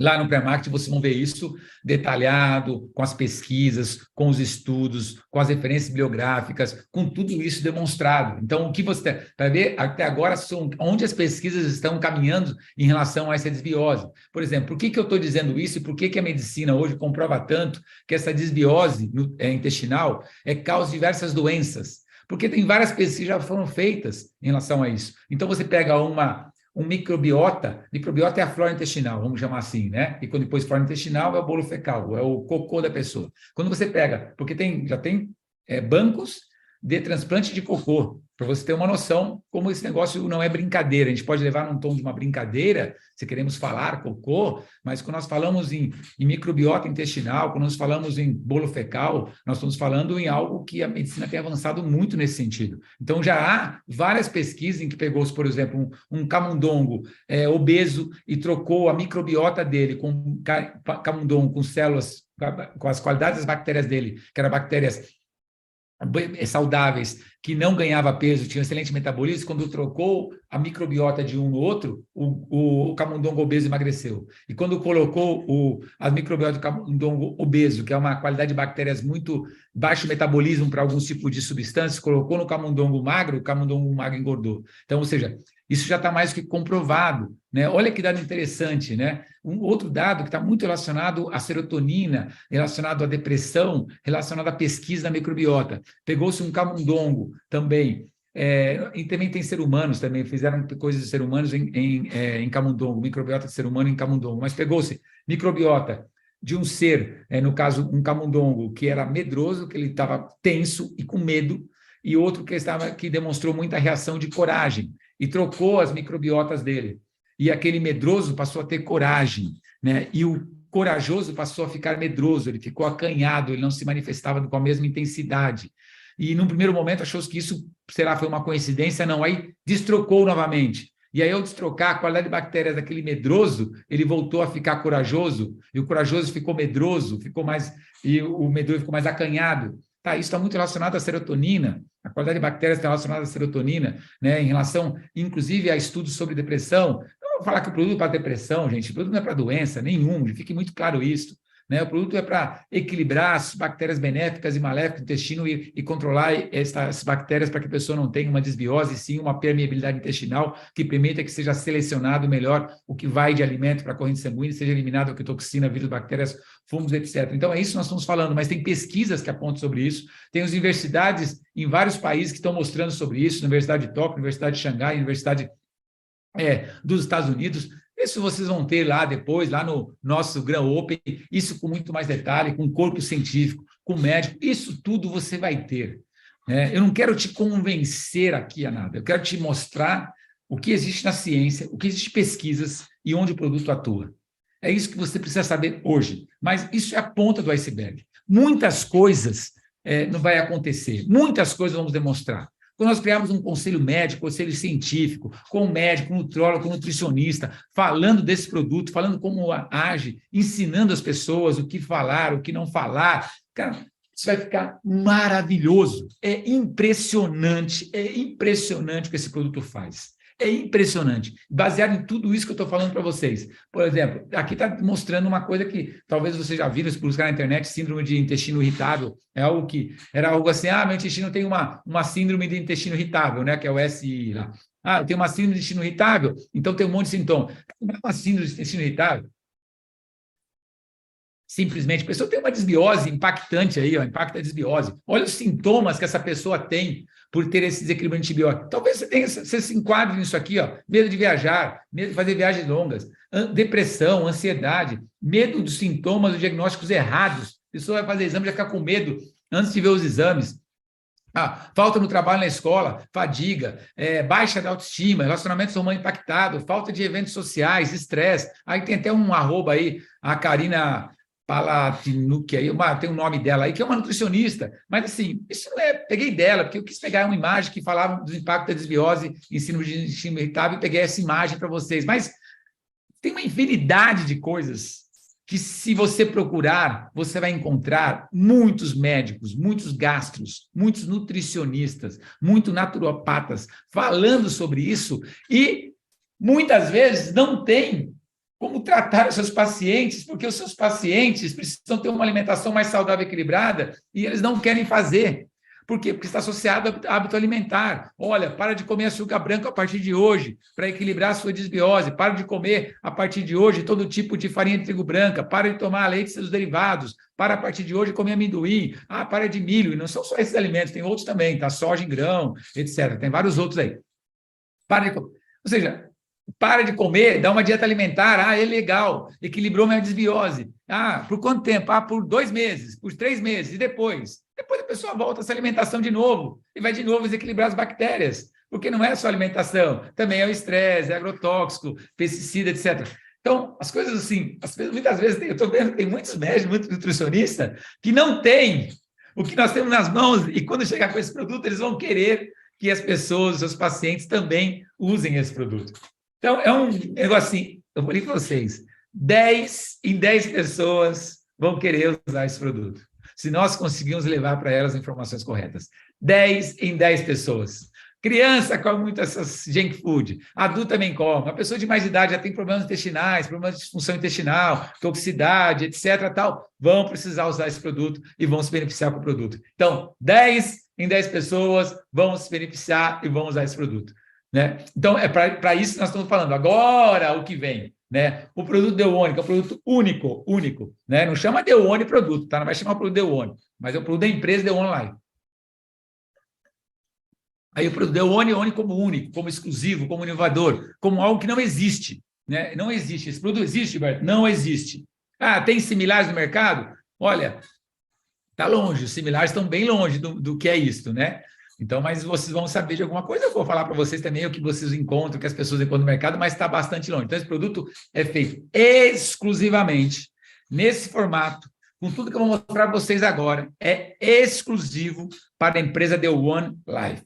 lá no pré-marketing vocês vão ver isso detalhado, com as pesquisas, com os estudos, com as referências bibliográficas, com tudo isso demonstrado. Então, o que você vai ver até agora são onde as pesquisas estão caminhando em relação a essa desbiose. Por exemplo, por que eu estou dizendo isso e por que a medicina hoje comprova tanto que essa desbiose intestinal causa diversas doenças? Porque tem várias pesquisas que já foram feitas em relação a isso. Então, você pega um microbiota é a flora intestinal, vamos chamar assim, né? E quando depois flora intestinal é o bolo fecal, é o cocô da pessoa. Quando você pega, porque já tem bancos de transplante de cocô, para você ter uma noção como esse negócio não é brincadeira. A gente pode levar num tom de uma brincadeira, se queremos falar cocô, mas quando nós falamos em microbiota intestinal, quando nós falamos em bolo fecal, nós estamos falando em algo que a medicina tem avançado muito nesse sentido. Então, já há várias pesquisas em que pegou-se, por exemplo, um camundongo obeso e trocou a microbiota dele com camundongo com células, com as qualidades das bactérias dele, que eram bactérias saudáveis, que não ganhava peso, tinha um excelente metabolismo, quando trocou a microbiota de um no outro, o camundongo obeso emagreceu. E quando colocou a microbiota do camundongo obeso, que é uma qualidade de bactérias muito baixo metabolismo para alguns tipos de substâncias, colocou no camundongo magro, o camundongo magro engordou. Então, ou seja, isso já está mais que comprovado, né? Olha que dado interessante, né? Um outro dado que está muito relacionado à serotonina, relacionado à depressão, relacionado à pesquisa da microbiota. Pegou-se um camundongo também, e também tem ser humanos também, fizeram coisas de ser humanos em camundongo, microbiota de ser humano em camundongo, mas pegou-se microbiota de um ser, no caso, um camundongo, que era medroso, que ele estava tenso e com medo, e outro que demonstrou muita reação de coragem, e trocou as microbiotas dele. E aquele medroso passou a ter coragem, né? E o corajoso passou a ficar medroso, ele ficou acanhado, ele não se manifestava com a mesma intensidade. E, num primeiro momento, achou-se que isso, foi uma coincidência, não, aí destrocou novamente. E aí, ao destrocar a qualidade de bactérias daquele medroso, ele voltou a ficar corajoso, e o corajoso ficou medroso, e o medroso ficou mais acanhado. Tá, isso está muito relacionado à serotonina, a qualidade de bactérias está relacionada à serotonina, né, em relação, inclusive, a estudos sobre depressão. Não vou falar que o produto é para depressão, gente, o produto não é para doença nenhum, fique muito claro isso. Né? O produto é para equilibrar as bactérias benéficas e maléficas do intestino e controlar essas bactérias para que a pessoa não tenha uma desbiose, sim uma permeabilidade intestinal que permita que seja selecionado melhor o que vai de alimento para a corrente sanguínea, seja eliminado a toxina, vírus, bactérias, fungos, etc. Então, é isso que nós estamos falando, mas tem pesquisas que apontam sobre isso, tem as universidades em vários países que estão mostrando sobre isso, Universidade de Tóquio, Universidade de Xangai, Universidade dos Estados Unidos. Isso vocês vão ter lá depois, lá no nosso Gran Open, isso com muito mais detalhe, com corpo científico, com médico, isso tudo você vai ter. Né? Eu não quero te convencer aqui a nada, eu quero te mostrar o que existe na ciência, o que existe em pesquisas e onde o produto atua. É isso que você precisa saber hoje, mas isso é a ponta do iceberg. Muitas coisas não vai acontecer, muitas coisas vamos demonstrar. Quando nós criamos um conselho médico, conselho científico, com um médico, um nutrólogo, com um nutricionista, falando desse produto, falando como age, ensinando as pessoas o que falar, o que não falar, cara, isso vai ficar maravilhoso. É impressionante o que esse produto faz. É impressionante. Baseado em tudo isso que eu estou falando para vocês. Por exemplo, aqui está mostrando uma coisa que talvez vocês já viram, se buscar na internet, síndrome de intestino irritável. É algo que era algo assim, meu intestino tem uma síndrome de intestino irritável, né? Que é o SI lá. Eu tenho uma síndrome de intestino irritável, então tem um monte de sintoma. Não é uma síndrome de intestino irritável. Simplesmente, a pessoa tem uma desbiose impactante aí, impacta a desbiose. Olha os sintomas que essa pessoa tem por ter esse desequilíbrio antibiótico. Talvez você se enquadre nisso aqui, medo de viajar, medo de fazer viagens longas, depressão, ansiedade, medo dos sintomas, dos diagnósticos errados. A pessoa vai fazer exame, já fica com medo antes de ver os exames. Falta no trabalho, na escola, fadiga, baixa da autoestima, relacionamentos humanos impactados, falta de eventos sociais, estresse. Aí tem até um arroba aí, a Karina Palatinuk, aí, tem um nome dela aí, que é uma nutricionista. Mas, assim, isso não é... Peguei dela, porque eu quis pegar uma imagem que falava do impacto da desbiose em síndrome de intestino irritável e peguei essa imagem para vocês. Mas tem uma infinidade de coisas que, se você procurar, você vai encontrar muitos médicos, muitos gastros, muitos nutricionistas, muitos naturopatas falando sobre isso e, muitas vezes, não tem como tratar os seus pacientes, porque os seus pacientes precisam ter uma alimentação mais saudável e equilibrada e eles não querem fazer. Por quê? Porque está associado a hábito alimentar. Olha, para de comer açúcar branco a partir de hoje, para equilibrar a sua desbiose. Para de comer, a partir de hoje, todo tipo de farinha de trigo branca. Para de tomar leite e seus derivados. Para, a partir de hoje, comer amendoim. Para de milho. E não são só esses alimentos, tem outros também, tá? Soja em grão, etc. Tem vários outros aí. Para de comer. Ou seja, para de comer, dá uma dieta alimentar, é legal, equilibrou minha desbiose. Por quanto tempo? Por 2 meses, por 3 meses, e depois? Depois a pessoa volta a essa alimentação de novo, e vai de novo desequilibrar as bactérias, porque não é só alimentação, também é o estresse, é agrotóxico, pesticida, etc. Então, as coisas assim, muitas vezes, eu estou vendo que tem muitos médicos, muitos nutricionistas, que não têm o que nós temos nas mãos, e quando chegar com esse produto, eles vão querer que as pessoas, os seus pacientes, também usem esse produto. Então, é um negócio assim, eu falei para vocês, 10 em 10 pessoas vão querer usar esse produto, se nós conseguirmos levar para elas as informações corretas. 10 em 10 pessoas. Criança come muito essas junk food, adulto também come, a pessoa de mais idade já tem problemas intestinais, problemas de disfunção intestinal, toxicidade, etc., tal, vão precisar usar esse produto e vão se beneficiar com o produto. Então, 10 em 10 pessoas vão se beneficiar e vão usar esse produto. Né? Então, é para isso que nós estamos falando. Agora, o que vem? Né? O produto Deuone, que é um produto único. Né? Não chama Deuone produto, tá? Não vai chamar o produto Deuone, mas é o produto da empresa Deuone Life. Aí o produto Deuone como único, como exclusivo, como inovador, como algo que não existe. Né? Não existe. Esse produto existe, Gilberto? Não existe. Tem similares no mercado? Olha, está longe, os similares estão bem longe do que é isso, né? Então, mas vocês vão saber de alguma coisa, eu vou falar para vocês também o que vocês encontram, o que as pessoas encontram no mercado, mas está bastante longe. Então, esse produto é feito exclusivamente nesse formato, com tudo que eu vou mostrar para vocês agora, é exclusivo para a empresa The One Life.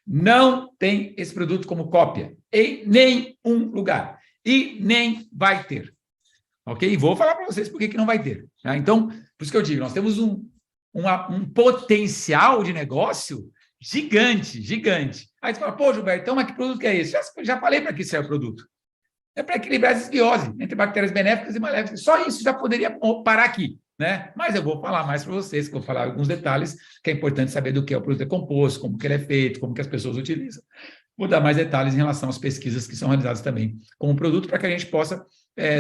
Não tem esse produto como cópia em nenhum lugar e nem vai ter. Ok? E vou falar para vocês por que não vai ter. Tá? Então, por isso que eu digo, nós temos um potencial de negócio gigante. Aí você fala, pô, Gilberto, então, mas que produto que é esse? Já falei para que serve o produto. É para equilibrar a desbiose entre bactérias benéficas e maléficas. Só isso já poderia parar aqui, né? Mas eu vou falar mais para vocês, que eu vou falar alguns detalhes, que é importante saber do que é o produto composto, como que ele é feito, como que as pessoas utilizam. Vou dar mais detalhes em relação às pesquisas que são realizadas também com o produto, para que a gente possa,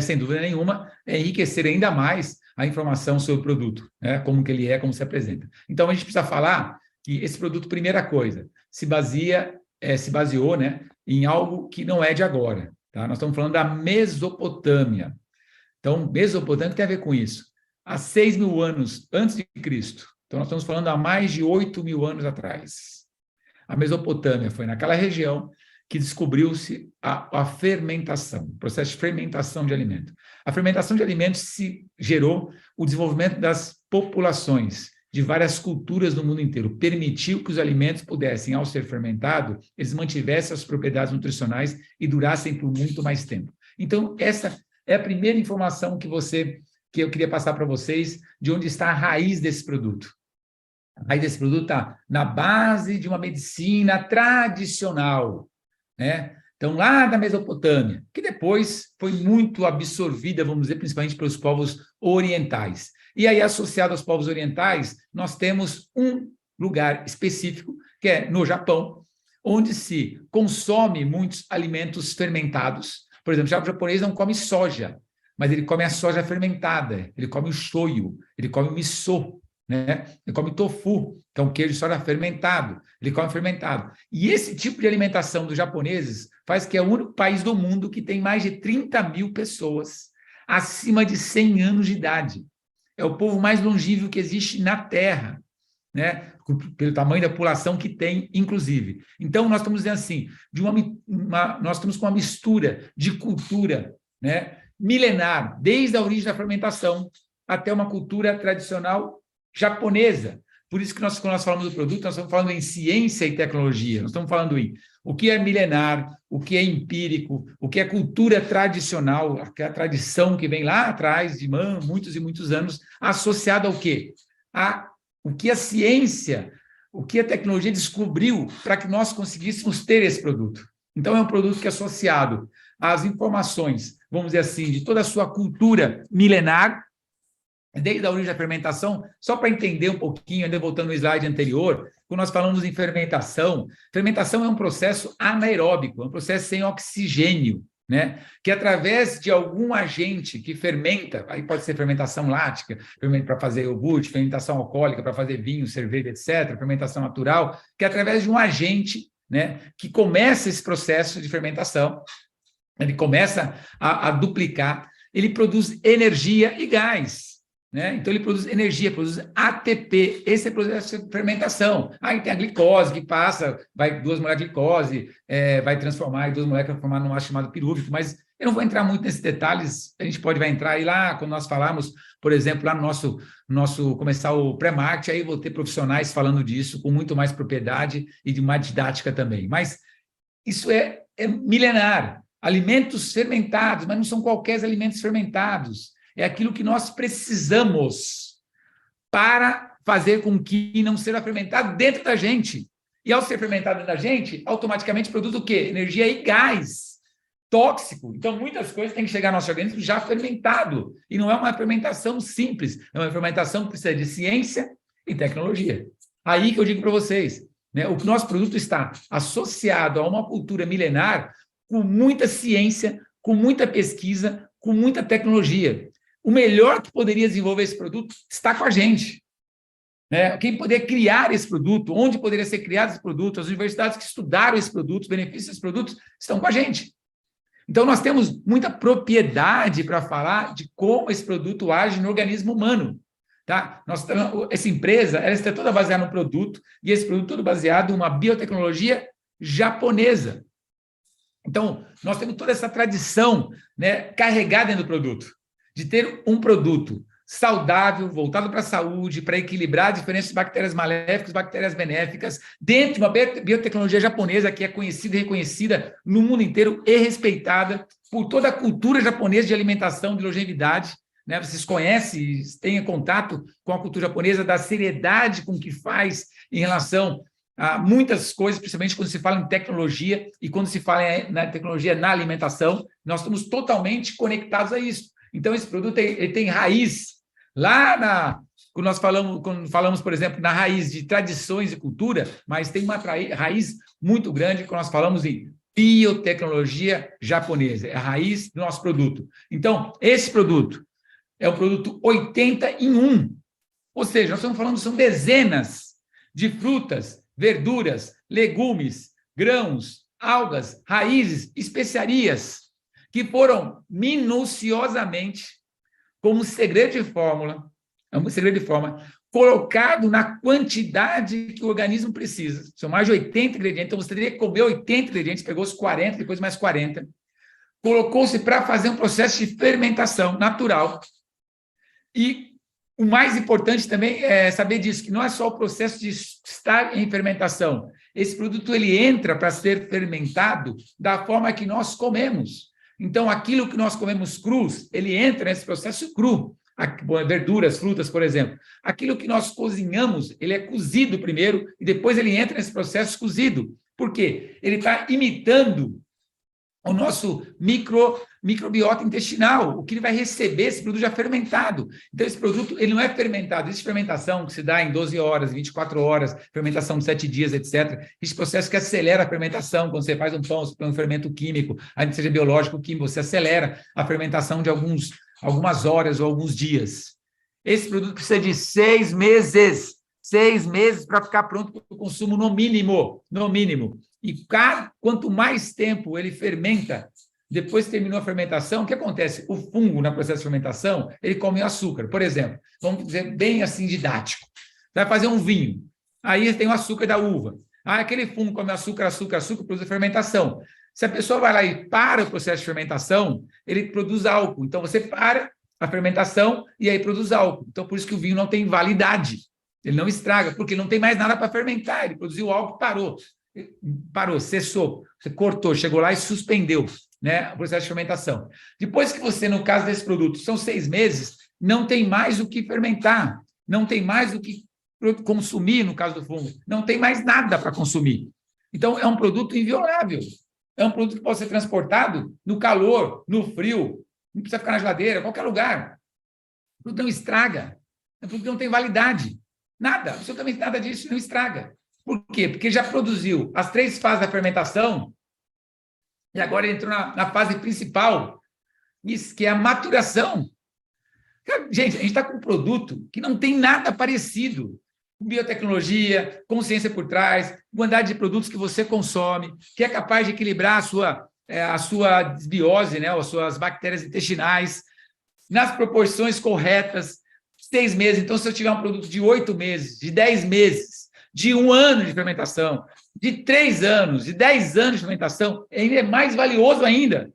sem dúvida nenhuma, enriquecer ainda mais a informação sobre o produto, né? Como que ele é, como se apresenta. Então, a gente precisa falar que esse produto, primeira coisa, se baseou, né, em algo que não é de agora. Tá? Nós estamos falando da Mesopotâmia. Então, Mesopotâmia tem a ver com isso. Há 6.000 anos antes de Cristo. Então, nós estamos falando há mais de 8.000 anos atrás. A Mesopotâmia foi naquela região que descobriu-se a fermentação, o processo de fermentação de alimento. A fermentação de alimentos se gerou o desenvolvimento das populações de várias culturas no mundo inteiro, permitiu que os alimentos pudessem, ao ser fermentados, eles mantivessem as propriedades nutricionais e durassem por muito mais tempo. Então, essa é a primeira informação que eu queria passar para vocês, de onde está a raiz desse produto. A raiz desse produto está na base de uma medicina tradicional, né? Então, lá da Mesopotâmia, que depois foi muito absorvida, vamos dizer, principalmente pelos povos orientais. E aí, associado aos povos orientais, nós temos um lugar específico, que é no Japão, onde se consome muitos alimentos fermentados. Por exemplo, o japonês não come soja, mas ele come a soja fermentada, ele come o shoyu, ele come o miso, né? Ele come tofu, que é um queijo de soja fermentado, ele come fermentado. E esse tipo de alimentação dos japoneses faz que é o único país do mundo que tem mais de 30 mil pessoas acima de 100 anos de idade. É o povo mais longevo que existe na Terra, né? Pelo tamanho da população que tem, inclusive. Então, nós estamos dizendo assim, nós estamos com uma mistura de cultura, né, milenar, desde a origem da fermentação até uma cultura tradicional japonesa. Por isso que quando nós falamos do produto, nós estamos falando em ciência e tecnologia, nós estamos falando em o que é milenar, o que é empírico, o que é cultura tradicional, a tradição que vem lá atrás, de muitos e muitos anos, associada ao quê? O que a ciência, o que a tecnologia descobriu para que nós conseguíssemos ter esse produto. Então, é um produto que é associado às informações, vamos dizer assim, de toda a sua cultura milenar, desde a origem da fermentação, só para entender um pouquinho, ainda voltando no slide anterior, quando nós falamos em fermentação é um processo anaeróbico, é um processo sem oxigênio, né? Que através de algum agente que fermenta, aí pode ser fermentação lática, para fazer iogurte, fermentação alcoólica para fazer vinho, cerveja, etc., fermentação natural, que através de um agente, né, que começa esse processo de fermentação, ele começa a duplicar, ele produz energia e gás. Né? Então, ele produz energia, produz ATP, esse é o processo de fermentação. Aí tem a glicose que passa, vai duas moléculas de glicose, vai transformar, e duas moléculas formar num ácido chamado pirúvico, mas eu não vou entrar muito nesses detalhes, a gente vai entrar aí lá, quando nós falarmos, por exemplo, lá no nosso começar o pré-marketing, aí vou ter profissionais falando disso com muito mais propriedade e de uma didática também. Mas isso é milenar. Alimentos fermentados, mas não são qualquer alimentos fermentados. É aquilo que nós precisamos para fazer com que não seja fermentado dentro da gente. E ao ser fermentado dentro da gente, automaticamente produz o quê? Energia e gás tóxico. Então, muitas coisas têm que chegar ao nosso organismo já fermentado. E não é uma fermentação simples, é uma fermentação que precisa de ciência e tecnologia. Aí que eu digo para vocês, né, o nosso produto está associado a uma cultura milenar com muita ciência, com muita pesquisa, com muita tecnologia. O melhor que poderia desenvolver esse produto está com a gente. Né? Quem poderia criar esse produto, onde poderia ser criado esse produto, as universidades que estudaram esse produto, os benefícios desses produtos, estão com a gente. Então, nós temos muita propriedade para falar de como esse produto age no organismo humano. Tá? Essa empresa ela está toda baseada no produto, e esse produto todo baseado em uma biotecnologia japonesa. Então, nós temos toda essa tradição, né, carregada dentro do produto, de ter um produto saudável, voltado para a saúde, para equilibrar diferentes bactérias maléficas, bactérias benéficas, dentro de uma biotecnologia japonesa que é conhecida e reconhecida no mundo inteiro e respeitada por toda a cultura japonesa de alimentação, de longevidade. Né? Vocês conhecem, têm contato com a cultura japonesa, da seriedade com que faz em relação a muitas coisas, principalmente quando se fala em tecnologia e quando se fala na tecnologia na alimentação, nós estamos totalmente conectados a isso. Então, esse produto ele tem raiz lá quando falamos, por exemplo, na raiz de tradições e cultura, mas tem uma raiz muito grande quando nós falamos em biotecnologia japonesa, é a raiz do nosso produto. Então, esse produto é o produto 80 em 1, ou seja, nós estamos falando, são dezenas de frutas, verduras, legumes, grãos, algas, raízes, especiarias, que foram minuciosamente, como segredo de fórmula, colocado na quantidade que o organismo precisa. São mais de 80 ingredientes, então você teria que comer 80 ingredientes, pegou os 40, depois mais 40, colocou-se para fazer um processo de fermentação natural. E o mais importante também é saber disso, que não é só o processo de estar em fermentação. Esse produto ele entra para ser fermentado da forma que nós comemos. Então, aquilo que nós comemos crus, ele entra nesse processo cru. Verduras, frutas, por exemplo. Aquilo que nós cozinhamos, ele é cozido primeiro e depois ele entra nesse processo cozido. Por quê? Ele está imitando o nosso microbiota intestinal, o que ele vai receber, esse produto já fermentado. Então, esse produto, ele não é fermentado. Existe fermentação que se dá em 12 horas, 24 horas, fermentação de 7 dias, etc. Esse processo que acelera a fermentação, quando você faz um pão, você põe um fermento químico, ainda seja biológico ou químico, você acelera a fermentação de algumas horas ou alguns dias. Esse produto precisa de 6 meses. 6 meses para ficar pronto para o consumo no mínimo. No mínimo. E quanto mais tempo ele fermenta, depois que terminou a fermentação, o que acontece? O fungo, no processo de fermentação, ele come açúcar. Por exemplo, vamos dizer bem assim didático. Você vai fazer um vinho. Aí tem o açúcar da uva. Aquele fungo come açúcar, produz a fermentação. Se a pessoa vai lá e para o processo de fermentação, ele produz álcool. Então, você para a fermentação e aí produz álcool. Então, por isso que o vinho não tem validade. Ele não estraga, porque não tem mais nada para fermentar. Ele produziu álcool, parou, cessou, você cortou, chegou lá e suspendeu, né, o processo de fermentação. Depois que você, no caso desse produto, são 6 meses, não tem mais o que fermentar, não tem mais o que consumir, no caso do fungo, não tem mais nada para consumir. Então, é um produto inviolável, é um produto que pode ser transportado no calor, no frio, não precisa ficar na geladeira, qualquer lugar. O produto não estraga, o produto não tem validade, nada, absolutamente nada disso não estraga. Por quê? Porque já produziu as 3 fases da fermentação e agora entrou na fase principal, que é a maturação. Gente, a gente está com um produto que não tem nada parecido com biotecnologia, com ciência por trás, quantidade de produtos que você consome, que é capaz de equilibrar a sua desbiose, né, as suas bactérias intestinais, nas proporções corretas, 6 meses. Então, se eu tiver um produto de 8 meses, de 10 meses, de 1 ano de fermentação, de 3 anos, de 10 anos de fermentação, ele é mais valioso ainda.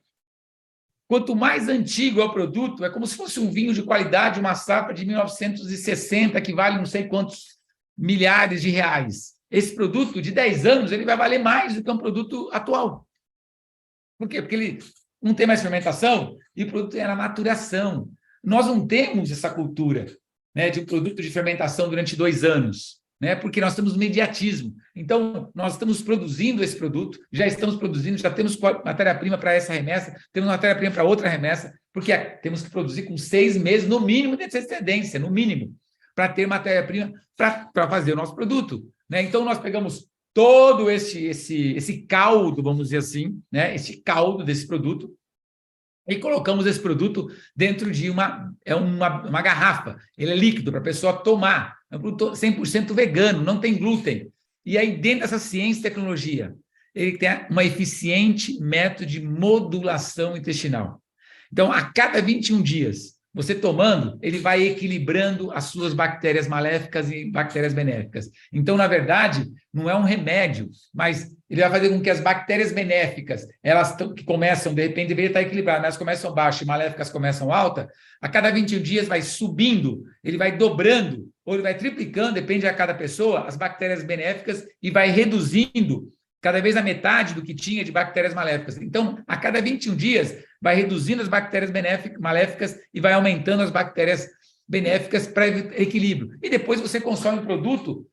Quanto mais antigo é o produto, é como se fosse um vinho de qualidade, uma safra de 1960, que vale não sei quantos milhares de reais. Esse produto de 10 anos, ele vai valer mais do que um produto atual. Por quê? Porque ele não tem mais fermentação e o produto é na maturação. Nós não temos essa cultura, né, de um produto de fermentação durante 2 anos. Né? Porque nós temos mediatismo. Então, nós estamos produzindo esse produto, já estamos produzindo, já temos matéria-prima para essa remessa, temos matéria-prima para outra remessa, porque temos que produzir com 6 meses, no mínimo, de antecedência, no mínimo, para ter matéria-prima para fazer o nosso produto. Né? Então, nós pegamos todo esse caldo, vamos dizer assim, né? Esse caldo desse produto, e colocamos esse produto dentro de uma garrafa. Ele é líquido para a pessoa tomar. É um produto 100% vegano, não tem glúten. E aí, dentro dessa ciência e tecnologia, ele tem um eficiente método de modulação intestinal. Então, a cada 21 dias, você tomando, ele vai equilibrando as suas bactérias maléficas e bactérias benéficas. Então, na verdade, não é um remédio, mas ele vai fazer com que as bactérias benéficas, que começam, de repente, deveria estar equilibradas, elas começam baixas e maléficas começam alta, a cada 21 dias vai subindo, ele vai dobrando, ou ele vai triplicando, depende de cada pessoa, as bactérias benéficas e vai reduzindo cada vez a metade do que tinha de bactérias maléficas. Então, a cada 21 dias, vai reduzindo as bactérias maléficas e vai aumentando as bactérias benéficas para equilíbrio. E depois você consome o produto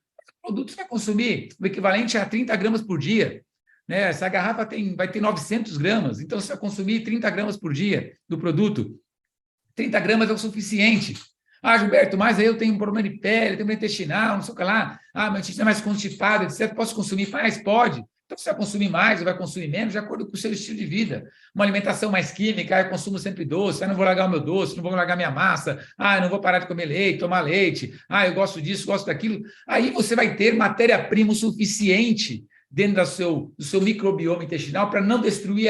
você vai consumir o equivalente a 30 gramas por dia. Né? Essa garrafa vai ter 900 gramas, então você vai consumir 30 gramas por dia do produto. 30 gramas é o suficiente. Gilberto, mas aí eu tenho um problema de pele, tenho um intestinal, não sei o que lá. Meu intestino é mais constipado, etc. Posso consumir mais? Pode. Então, você vai consumir mais ou vai consumir menos, de acordo com o seu estilo de vida. Uma alimentação mais química, eu consumo sempre doce, não vou largar o meu doce, não vou largar minha massa, eu não vou parar de comer leite, tomar leite, eu gosto disso, gosto daquilo. Aí você vai ter matéria-prima suficiente dentro do seu microbioma intestinal para não destruir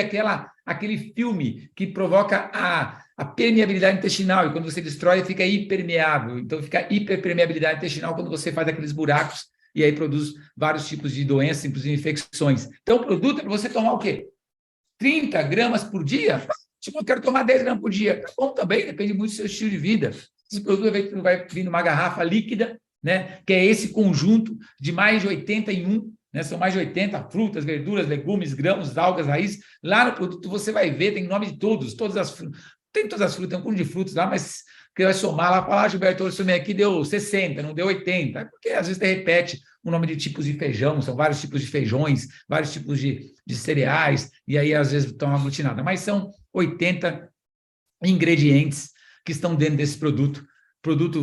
aquele filme que provoca a permeabilidade intestinal, e quando você destrói, fica hipermeável. Então, fica hiperpermeabilidade intestinal quando você faz aqueles buracos e aí produz vários tipos de doenças, inclusive infecções. Então, o produto é para você tomar o quê? 30 gramas por dia? Tipo, eu quero tomar 10 gramas por dia. Tá bom também, depende muito do seu estilo de vida. Esse produto vai vir numa garrafa líquida, né? Que é esse conjunto de mais de 81, né? São mais de 80 frutas, verduras, legumes, grãos, algas, raízes. Lá no produto você vai ver, tem nome de todas as frutas. Tem todas as frutas, tem um conjunto de frutas lá, mas porque vai somar lá, falar, Gilberto, eu somei aqui, deu 60, não deu 80, porque às vezes você repete o nome de tipos de feijão, são vários tipos de feijões, vários tipos de cereais, e aí às vezes estão aglutinadas, mas são 80 ingredientes que estão dentro desse produto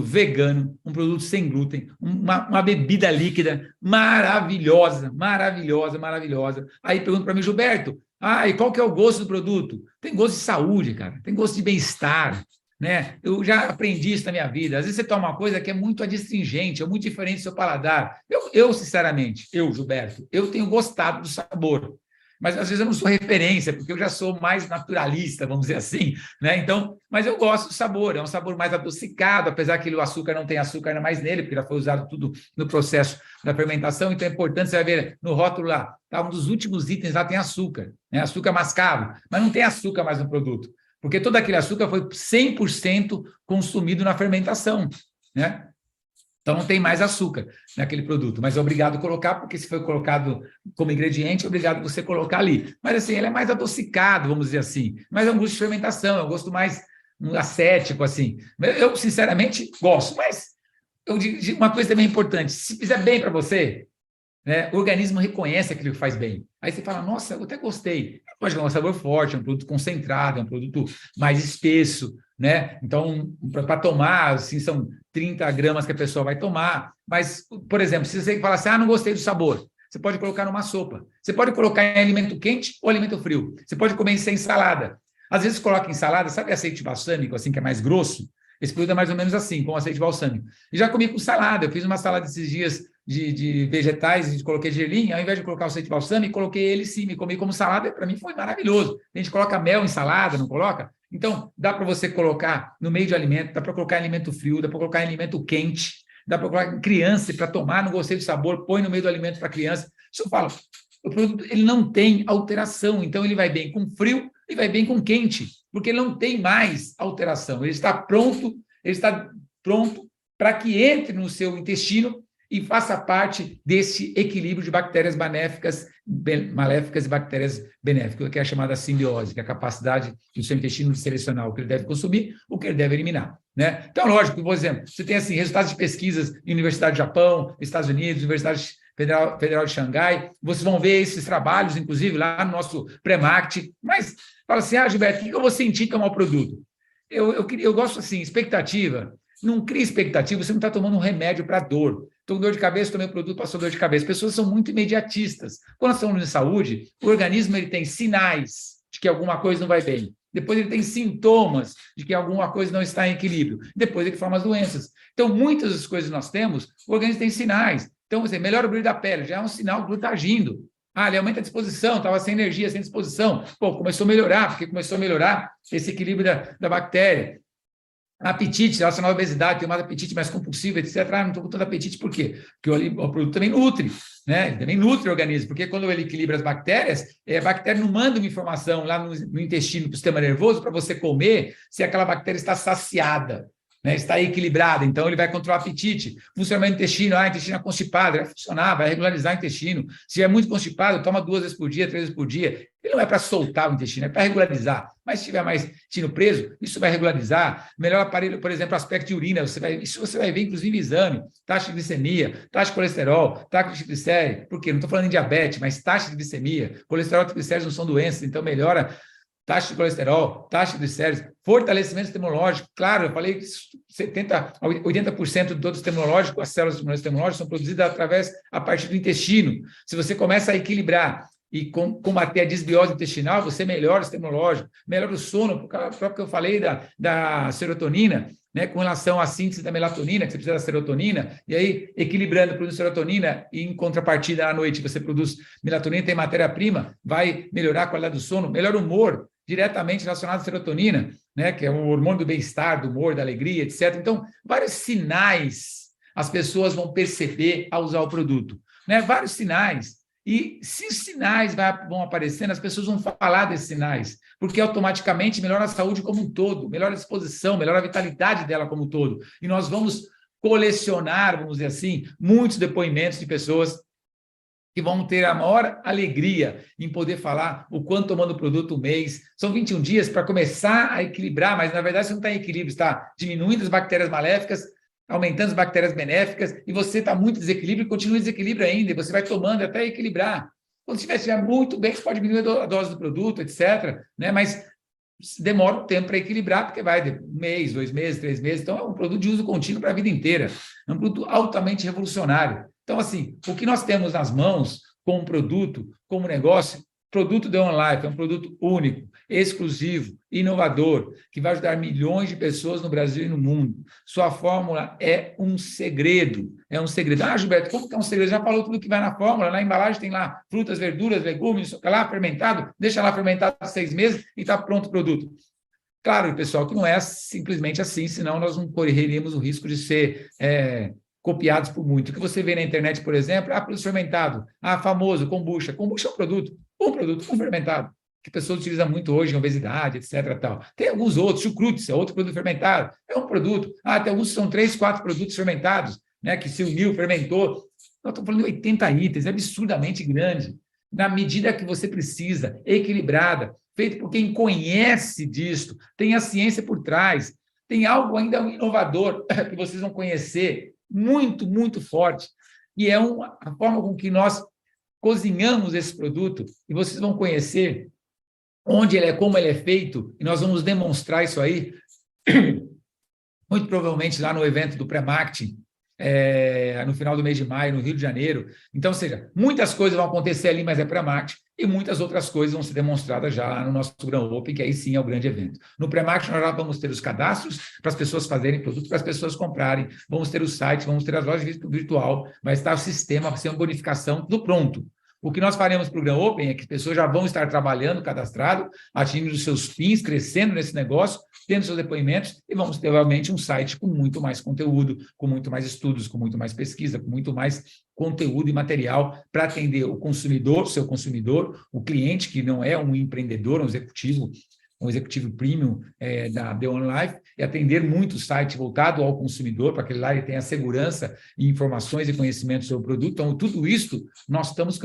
vegano, um produto sem glúten, uma bebida líquida maravilhosa, maravilhosa, maravilhosa. Aí pergunta para mim, Gilberto, e qual que é o gosto do produto? Tem gosto de saúde, cara, tem gosto de bem-estar, né? Eu já aprendi isso na minha vida. Às vezes você toma uma coisa que é muito adstringente, é muito diferente do seu paladar. Sinceramente, Gilberto, eu tenho gostado do sabor, mas às vezes eu não sou referência, porque eu já sou mais naturalista, vamos dizer assim, né? Então, mas eu gosto do sabor, é um sabor mais adocicado, apesar que o açúcar não tem açúcar mais nele, porque já foi usado tudo no processo da fermentação, então é importante, você vai ver no rótulo lá, tá? Um dos últimos itens lá tem açúcar, né? Açúcar mascavo, mas não tem açúcar mais no produto, porque todo aquele açúcar foi 100% consumido na fermentação, né? Então, não tem mais açúcar naquele produto, mas é obrigado a colocar, porque se foi colocado como ingrediente, é obrigado você colocar ali. Mas, assim, ele é mais adocicado, vamos dizer assim. Mas é um gosto de fermentação, é um gosto mais acético, assim. Eu, sinceramente, gosto, mas eu digo uma coisa também importante. Se fizer bem para você, né, o organismo reconhece aquilo que faz bem. Aí você fala, nossa, eu até gostei. Pode ter um sabor forte, é um produto concentrado, é um produto mais espesso, né? Então, para tomar, assim, são 30 gramas que a pessoa vai tomar. Mas, por exemplo, se você fala assim, não gostei do sabor, você pode colocar numa sopa. Você pode colocar em alimento quente ou alimento frio. Você pode comer sem salada. Às vezes coloca em salada, sabe azeite balsâmico, assim, que é mais grosso? Esse produto é mais ou menos assim, com azeite balsâmico. E já comi com salada. Eu fiz uma salada esses dias de vegetais, coloquei gergelim, ao invés de colocar o azeite balsâmico, coloquei ele sim, e comi como salada, para mim foi maravilhoso. A gente coloca mel em salada, não coloca? Então, dá para você colocar no meio de alimento, dá para colocar em alimento frio, dá para colocar em alimento quente, dá para colocar em criança para tomar, não gostei do sabor, põe no meio do alimento para criança. Isso eu falo, o produto ele não tem alteração, então ele vai bem com frio e vai bem com quente, porque ele não tem mais alteração, ele está pronto para que entre no seu intestino e faça parte desse equilíbrio de bactérias maléficas e bactérias benéficas, que é a chamada simbiose, que é a capacidade do seu intestino de selecionar o que ele deve consumir, o que ele deve eliminar, né? Então, lógico, por exemplo, você tem assim, resultados de pesquisas em Universidade do Japão, Estados Unidos, Universidade Federal de Xangai, vocês vão ver esses trabalhos, inclusive, lá no nosso pré-marketing, mas fala assim, Gilberto, o que eu vou sentir tomar o produto? Eu gosto assim, expectativa. Não cria expectativa, você não está tomando um remédio para dor. Estou com dor de cabeça, tomei um produto, passou dor de cabeça. As pessoas são muito imediatistas. Quando nós estamos de saúde, o organismo ele tem sinais de que alguma coisa não vai bem. Depois ele tem sintomas de que alguma coisa não está em equilíbrio. Depois ele forma as doenças. Então, muitas das coisas que nós temos, o organismo tem sinais. Então, você melhora o brilho da pele, já é um sinal que o está agindo. Ele aumenta a disposição, estava sem energia, sem disposição. Começou a melhorar, porque começou a melhorar esse equilíbrio da bactéria. Apetite, relacionado à obesidade, tem mais apetite mais compulsivo, etc. Não estou com tanto apetite, por quê? Porque o produto também nutre, né? Ele também nutre o organismo, porque quando ele equilibra as bactérias, a bactéria não manda uma informação lá no intestino, para o sistema nervoso, para você comer, se aquela bactéria está saciada, né? Está equilibrada, então ele vai controlar o apetite. Funcionamento do intestino, intestino é constipado, vai funcionar, vai regularizar o intestino. Se é muito constipado, toma 2 vezes por dia, 3 vezes por dia. Ele não é para soltar o intestino, é para regularizar. Mas se tiver mais intestino preso, isso vai regularizar. Melhor aparelho, por exemplo, aspecto de urina, isso você vai ver, inclusive, em exame. Taxa de glicemia, taxa de colesterol, taxa de triglicéridos. Por quê? Não estou falando em diabetes, mas taxa de glicemia. Colesterol e triglicéridos não são doenças, então melhora taxa de colesterol, taxa de triglicéridos, fortalecimento sistemológico. Claro, eu falei que 70% a 80% de todo o sistemológico, as células sistemológicas são produzidas a partir do intestino. Se você começa a equilibrar e combater a desbiose intestinal, você melhora o sistema imunológico, melhora o sono, por causa próprio que eu falei da serotonina, né, com relação à síntese da melatonina, que você precisa da serotonina, e aí, equilibrando, produz serotonina, e em contrapartida, à noite, você produz melatonina, tem matéria-prima, vai melhorar a qualidade do sono, melhora o humor, diretamente relacionado à serotonina, né, que é um hormônio do bem-estar, do humor, da alegria, etc. Então, vários sinais as pessoas vão perceber ao usar o produto, né, vários sinais. E se os sinais vão aparecendo, as pessoas vão falar desses sinais, porque automaticamente melhora a saúde como um todo, melhora a disposição, melhora a vitalidade dela como um todo. E nós vamos colecionar, vamos dizer assim, muitos depoimentos de pessoas que vão ter a maior alegria em poder falar o quanto tomando o produto um mês. São 21 dias para começar a equilibrar, mas na verdade você não está em equilíbrio, está diminuindo as bactérias maléficas, aumentando as bactérias benéficas, e você está muito desequilíbrio e continua em desequilíbrio ainda, e você vai tomando até equilibrar. Quando estiver muito bem, você pode diminuir a dose do produto, etc., né? Mas demora um tempo para equilibrar, porque vai de 1 mês, 2 meses, 3 meses. Então, é um produto de uso contínuo para a vida inteira. É um produto altamente revolucionário. Então, assim, o que nós temos nas mãos como produto, como negócio, produto The One Life é um produto único, exclusivo, inovador, que vai ajudar milhões de pessoas no Brasil e no mundo. Sua fórmula é um segredo. É um segredo. Ah, Gilberto, como que é um segredo? Já falou tudo que vai na fórmula. Na embalagem tem lá frutas, verduras, legumes, lá fermentado. Deixa lá fermentado 6 meses e está pronto o produto. Claro, pessoal, que não é simplesmente assim, senão nós não correríamos o risco de ser copiados por muito. O que você vê na internet, por exemplo, produto fermentado, famoso, kombucha. Kombucha é um produto fermentado, que pessoas utilizam muito hoje em obesidade, etc. Tal. Tem alguns outros, chucrutes, é outro produto fermentado, é um produto. Tem alguns que são 3, 4 produtos fermentados, né, que se uniu, fermentou. Nós estamos falando de 80 itens, é absurdamente grande, na medida que você precisa, equilibrada, feito por quem conhece disso, tem a ciência por trás, tem algo ainda inovador que vocês vão conhecer, muito, muito forte, e é a forma com que nós cozinhamos esse produto, e vocês vão conhecer onde ele é, como ele é feito, e nós vamos demonstrar isso aí, muito provavelmente lá no evento do Pré-Marketing, no final do mês de maio, no Rio de Janeiro. Então, ou seja, muitas coisas vão acontecer ali, mas é pré-marketing, e muitas outras coisas vão ser demonstradas já no nosso Grow Open, que aí sim é o grande evento. No pré-marketing, nós já vamos ter os cadastros para as pessoas fazerem produto, para as pessoas comprarem, vamos ter o site, vamos ter as lojas virtual, vai estar o sistema, vai ser uma bonificação, tudo pronto. O que nós faremos para o Grow Open é que as pessoas já vão estar trabalhando, cadastrado, atingindo os seus fins, crescendo nesse negócio, tendo seus depoimentos, e vamos ter, realmente, um site com muito mais conteúdo, com muito mais estudos, com muito mais pesquisa, com muito mais conteúdo e material para atender o consumidor, seu consumidor, o cliente, que não é um empreendedor, um executivo premium da The One Life, e atender muito o site voltado ao consumidor, para que lá ele tenha segurança e informações e conhecimentos sobre o produto. Então, tudo isso, nós estamos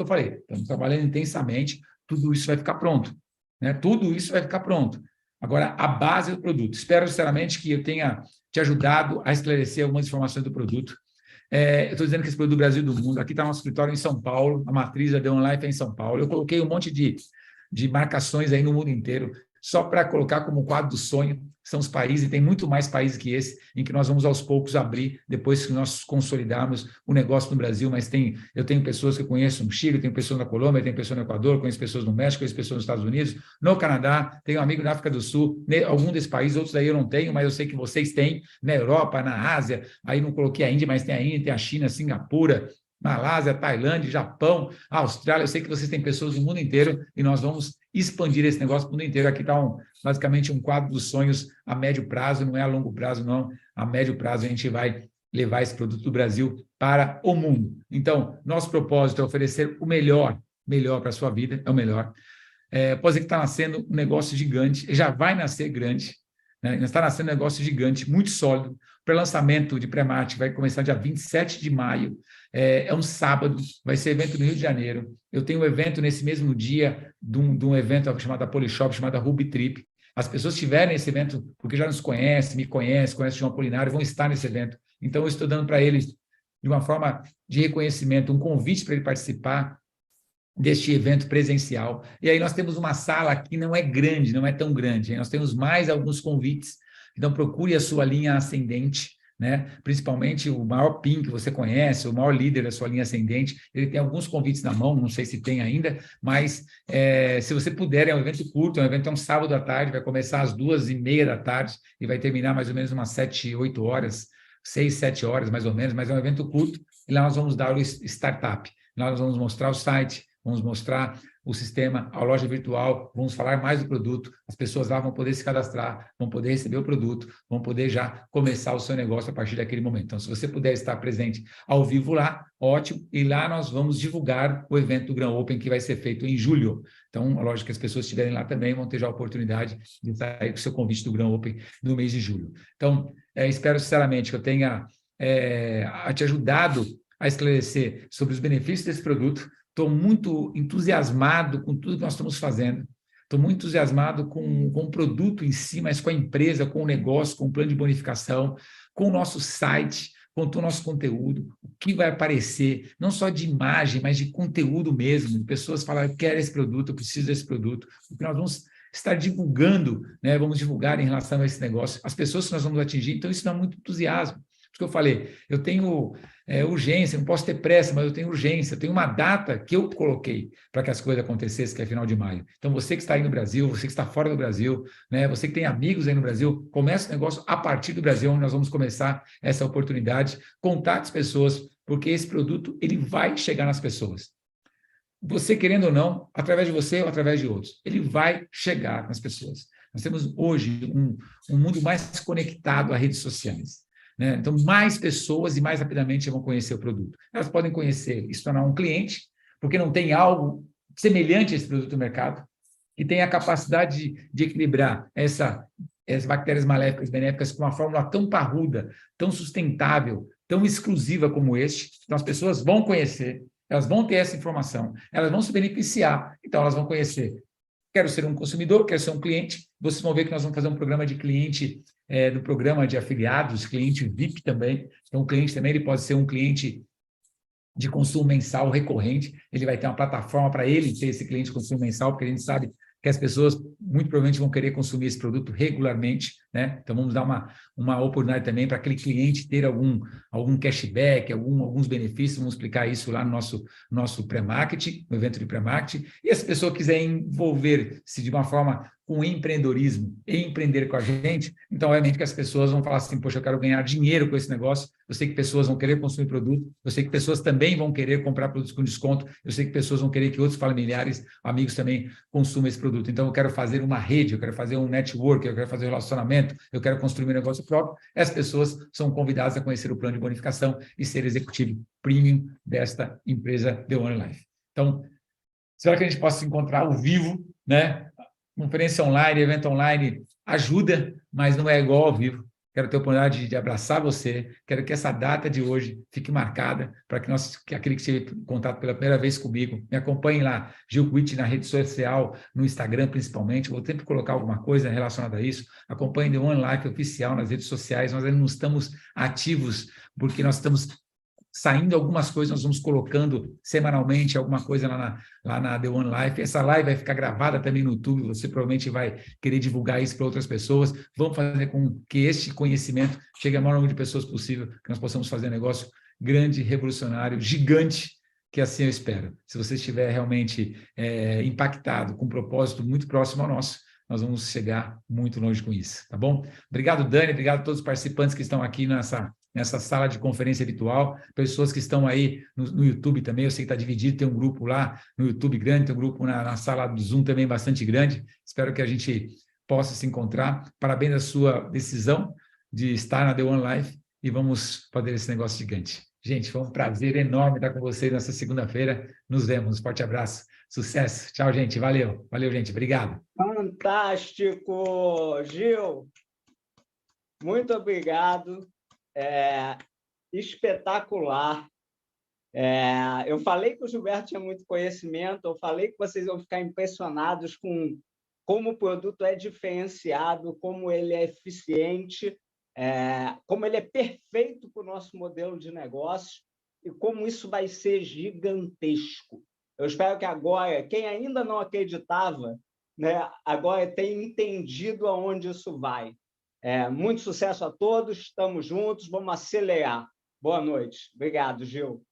trabalhando intensamente, tudo isso vai ficar pronto, né? Tudo isso vai ficar pronto. Agora, a base do produto. Espero, sinceramente, que eu tenha te ajudado a esclarecer algumas informações do produto. Eu estou dizendo que esse produto do Brasil e do mundo. Aqui está nosso escritório em São Paulo, a matriz da The One Life é em São Paulo. Eu coloquei um monte de marcações aí no mundo inteiro, só para colocar como quadro do sonho. São os países, e tem muito mais países que esse, em que nós vamos aos poucos abrir, depois que nós consolidarmos o negócio no Brasil, mas eu tenho pessoas que eu conheço no Chile, tenho pessoas na Colômbia, tenho pessoas no Equador, conheço pessoas no México, conheço pessoas nos Estados Unidos, no Canadá, tenho um amigo na África do Sul, algum desses países, outros aí eu não tenho, mas eu sei que vocês têm, na Europa, na Ásia, aí não coloquei a Índia, mas tem a Índia, tem a China, Singapura, Malásia, Tailândia, Japão, Austrália. Eu sei que vocês têm pessoas do mundo inteiro e nós vamos expandir esse negócio para o mundo inteiro. Aqui está basicamente um quadro dos sonhos a médio prazo, não é a longo prazo, não. A médio prazo a gente vai levar esse produto do Brasil para o mundo. Então, nosso propósito é oferecer o melhor para a sua vida, é o melhor. Pode ser que está nascendo um negócio gigante, já vai nascer grande, né? Está nascendo um negócio gigante, muito sólido. O pré-lançamento de pré-marketing vai começar dia 27 de maio, é um sábado, vai ser evento no Rio de Janeiro. Eu tenho um evento nesse mesmo dia, de um evento chamado Polishop, chamado Ruby Trip. As pessoas que estiverem nesse evento, porque já nos conhecem, me conhecem o João Apolinário, vão estar nesse evento. Então, eu estou dando para eles, de uma forma de reconhecimento, um convite para ele participar deste evento presencial. E aí nós temos uma sala que não é grande, não é tão grande. Nós temos mais alguns convites. Então, procure a sua linha ascendente, né? Principalmente o maior PIN que você conhece, o maior líder da sua linha ascendente. Ele tem alguns convites na mão, não sei se tem ainda, mas se você puder, é um evento curto, é um sábado à tarde, vai começar às 2h30 da tarde e vai terminar mais ou menos umas 7, 8 horas, 6, 7 horas mais ou menos, mas é um evento curto, e lá nós vamos dar o startup. Lá nós vamos mostrar o site, vamos mostrar o sistema, a loja virtual, vamos falar mais do produto, as pessoas lá vão poder se cadastrar, vão poder receber o produto, vão poder já começar o seu negócio a partir daquele momento. Então, se você puder estar presente ao vivo lá, ótimo, e lá nós vamos divulgar o evento do Grow Open, que vai ser feito em julho. Então, lógico que as pessoas que estiverem lá também vão ter já a oportunidade de sair com o seu convite do Grow Open no mês de julho. Então, espero sinceramente que eu tenha te ajudado a esclarecer sobre os benefícios desse produto. Estou muito entusiasmado com tudo que nós estamos fazendo. Estou muito entusiasmado com o produto em si, mas com a empresa, com o negócio, com o plano de bonificação, com o nosso site, com todo o nosso conteúdo, o que vai aparecer, não só de imagem, mas de conteúdo mesmo, de pessoas falarem, eu quero esse produto, eu preciso desse produto, porque nós vamos estar divulgando, né? Vamos divulgar em relação a esse negócio, as pessoas que nós vamos atingir, então isso dá muito entusiasmo. Porque eu falei, eu tenho urgência, não posso ter pressa, mas eu tenho urgência, eu tenho uma data que eu coloquei para que as coisas acontecessem, que é final de maio. Então, você que está aí no Brasil, você que está fora do Brasil, né, você que tem amigos aí no Brasil, comece o negócio a partir do Brasil, onde nós vamos começar essa oportunidade, contate as pessoas, porque esse produto ele vai chegar nas pessoas. Você querendo ou não, através de você ou através de outros, ele vai chegar nas pessoas. Nós temos hoje um mundo mais conectado a redes sociais. Né? Então, mais pessoas e mais rapidamente vão conhecer o produto. Elas podem conhecer e se tornar um cliente, porque não tem algo semelhante a esse produto no mercado, que tem a capacidade de equilibrar essas bactérias maléficas benéficas com uma fórmula tão parruda, tão sustentável, tão exclusiva como este. Então, as pessoas vão conhecer, elas vão ter essa informação, elas vão se beneficiar, então elas vão conhecer. Quero ser um consumidor, quero ser um cliente. Vocês vão ver que nós vamos fazer um programa de cliente, do programa de afiliados, cliente VIP também. Então, o cliente também ele pode ser um cliente de consumo mensal recorrente. Ele vai ter uma plataforma para ele ter esse cliente de consumo mensal, porque a gente sabe que as pessoas muito provavelmente vão querer consumir esse produto regularmente, né? Então, vamos dar uma oportunidade também para aquele cliente ter algum cashback, alguns benefícios, vamos explicar isso lá no nosso pré-marketing, no evento de pré-marketing. E se a pessoa quiser envolver-se de uma forma com empreendedorismo e empreender com a gente, então, obviamente, que as pessoas vão falar assim, poxa, eu quero ganhar dinheiro com esse negócio, eu sei que pessoas vão querer consumir produto, eu sei que pessoas também vão querer comprar produtos com desconto, eu sei que pessoas vão querer que outros familiares, amigos também consumam esse produto. Então, eu quero fazer uma rede, eu quero fazer um network, eu quero fazer um relacionamento, eu quero construir meu negócio próprio. As pessoas são convidadas a conhecer o plano de bonificação e ser executivo premium desta empresa The One Life. Então, será que a gente possa se encontrar ao vivo, né? Conferência online, evento online, ajuda, mas não é igual ao vivo. Quero ter a oportunidade de abraçar você, quero que essa data de hoje fique marcada para que aquele que esteve em contato pela primeira vez comigo, me acompanhe lá, Gil Quitt, na rede social, no Instagram principalmente, vou sempre colocar alguma coisa relacionada a isso, acompanhe The One Life oficial nas redes sociais, nós ainda não estamos ativos, porque nós estamos saindo algumas coisas, nós vamos colocando semanalmente alguma coisa lá na The One Life. Essa live vai ficar gravada também no YouTube, você provavelmente vai querer divulgar isso para outras pessoas. Vamos fazer com que este conhecimento chegue ao maior número de pessoas possível, que nós possamos fazer um negócio grande, revolucionário, gigante, que assim eu espero. Se você estiver realmente impactado com um propósito muito próximo ao nosso, nós vamos chegar muito longe com isso, tá bom? Obrigado, Dani, obrigado a todos os participantes que estão aqui nessa sala de conferência virtual, pessoas que estão aí no YouTube também, eu sei que está dividido, tem um grupo lá no YouTube grande, tem um grupo na sala do Zoom também bastante grande, espero que a gente possa se encontrar. Parabéns à sua decisão de estar na The One Life e vamos fazer esse negócio gigante. Gente, foi um prazer enorme estar com vocês nessa segunda-feira, nos vemos, um forte abraço, sucesso, tchau, gente, valeu, gente, obrigado. Fantástico, Gil, muito obrigado. Espetacular. Eu falei que o Gilberto tinha muito conhecimento, eu falei que vocês vão ficar impressionados com como o produto é diferenciado, como ele é eficiente, como ele é perfeito para o nosso modelo de negócio e como isso vai ser gigantesco. Eu espero que agora, quem ainda não acreditava, né, agora tenha entendido aonde isso vai. Muito sucesso a todos, estamos juntos, vamos acelerar. Boa noite. Obrigado, Gil.